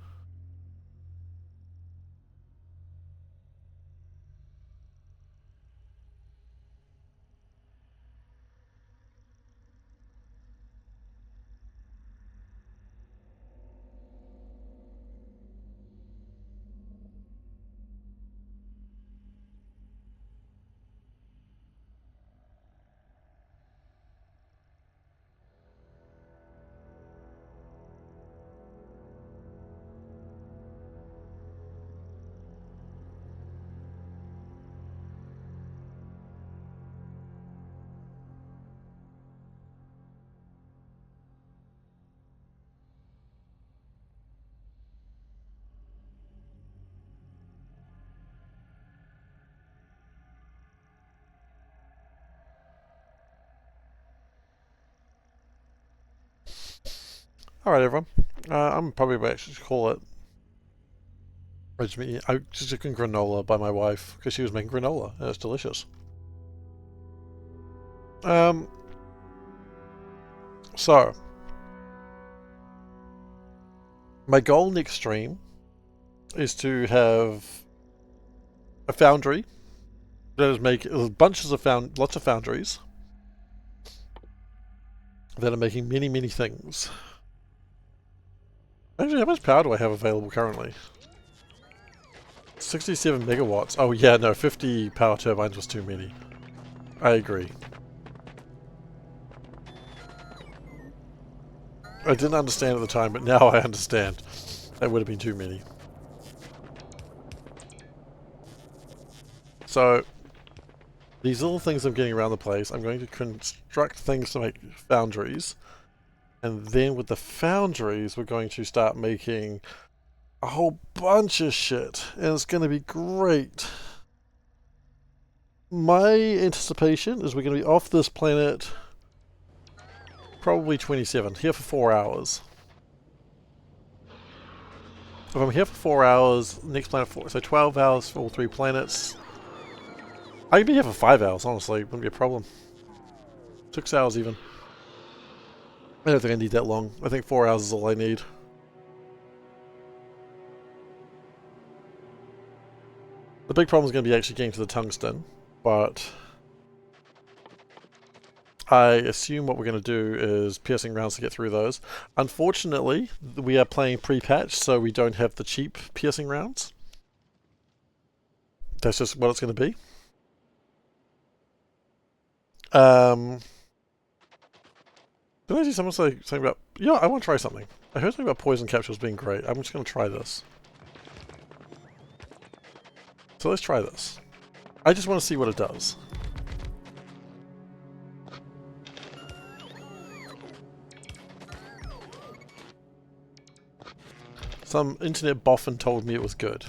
Alright everyone, I'm probably about to call it. I just took granola by my wife because she was making granola and it's delicious. So my goal next stream is to have a foundry that is making bunches of lots of foundries that are making many things. Actually, how much power do I have available currently? 67 megawatts. Oh yeah, no, 50 power turbines was too many. I agree. I didn't understand at the time, but now I understand. That would have been too many. So, these little things I'm getting around the place, I'm going to construct things to make foundries. And then with the foundries, we're going to start making a whole bunch of shit. And it's going to be great. My anticipation is we're going to be off this planet probably 27, here for 4 hours. If I'm here for 4 hours, next planet 4, so 12 hours for all 3 planets. I could be here for 5 hours, honestly, wouldn't be a problem. 6 hours even. I don't think I need that long. I think 4 hours is all I need. The big problem is going to be actually getting to the tungsten, but I assume what we're going to do is piercing rounds to get through those. Unfortunately, we are playing pre-patch, so we don't have the cheap piercing rounds. That's just what it's going to be. Did I see someone say something about... Yeah, I want to try something. I heard something about poison capsules being great. I'm just going to try this. So let's try this. I just want to see what it does. Some internet boffin told me it was good.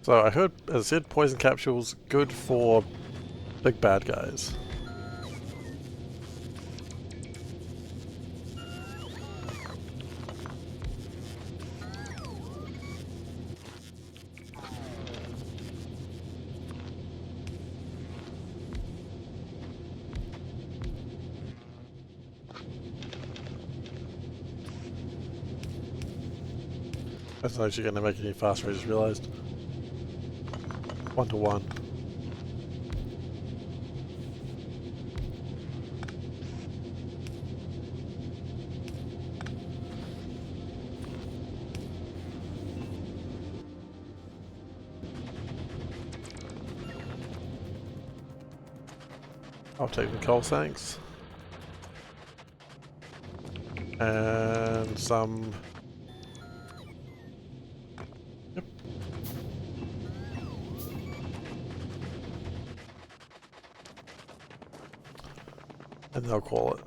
So I heard, as I said, poison capsules good for big bad guys. That's not actually going to make it any faster, I just realized. 1 to 1. I'll take the coal, thanks. And some... Yep. And they'll call it.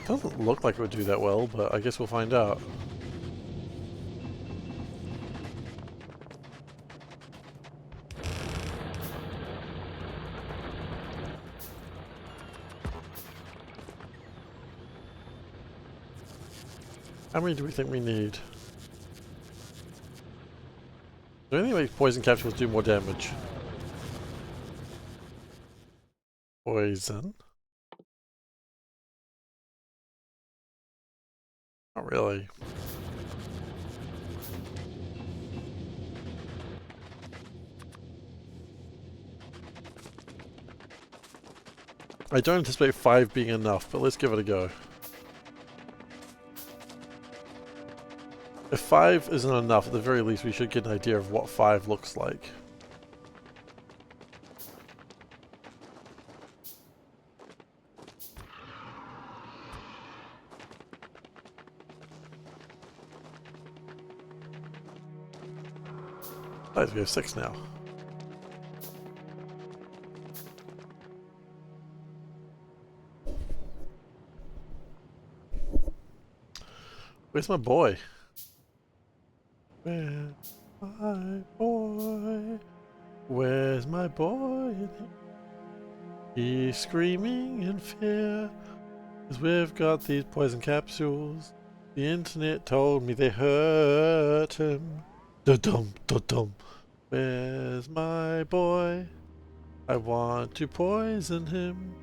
Doesn't look like it would do that well, but I guess we'll find out. How many do we think we need? Do anything make poison capsules do more damage? Poison? Not really. I don't anticipate 5 being enough, but let's give it a go. If 5 isn't enough, at the very least we should get an idea of what 5 looks like. I have to go 6 now. Where's my boy? Where's my boy? Where's my boy? He's screaming in fear, 'cause we've got these poison capsules. The internet told me they hurt him. Da-dum, da-dum. Where's my boy? I want to poison him.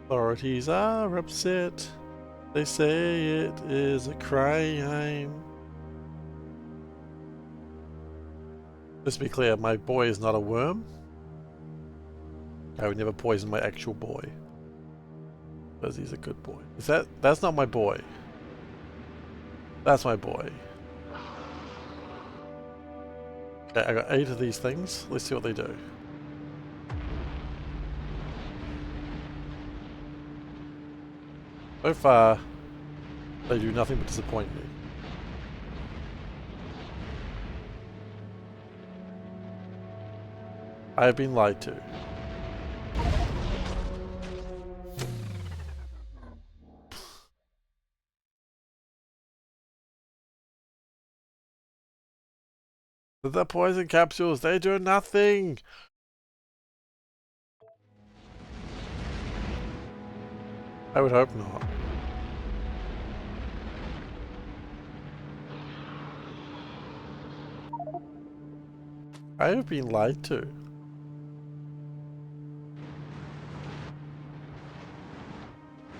Authorities are upset. They say it is a crime. Just to be clear, my boy is not a worm. I would never poison my actual boy. Because he's a good boy. That's not my boy. That's my boy. Okay, I got 8 of these things. Let's see what they do. So far, they do nothing but disappoint me. I have been lied to. The poison capsules, they do nothing! I would hope not. I have been lied to.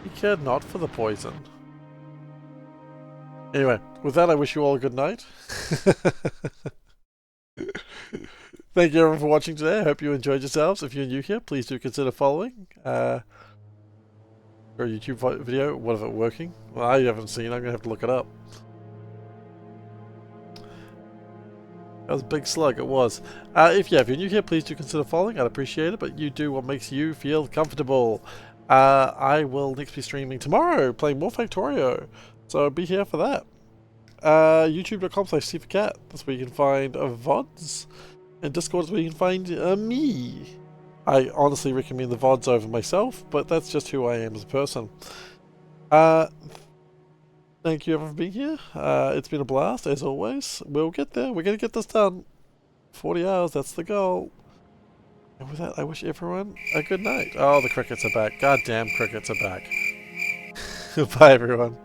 He cared not for the poison. Anyway, with that I wish you all a good night. Thank you everyone for watching today. I hope you enjoyed yourselves. If you're new here, please do consider following. Or a YouTube video, what of it working? Well, I haven't seen, I'm going to have to look it up. That was a big slug, it was. If you're new here, please do consider following, I'd appreciate it, but you do what makes you feel comfortable. I will next be streaming tomorrow, playing more Factorio, so be here for that. YouTube.com/SeiferKatt, that's where you can find VODs, and Discord is where you can find me. I honestly recommend the VODs over myself, but that's just who I am as a person. Thank you everyone for being here. It's been a blast, as always. We'll get there. We're going to get this done. 40 hours, that's the goal. And with that, I wish everyone a good night. Oh, the crickets are back. Goddamn crickets are back. Bye, everyone.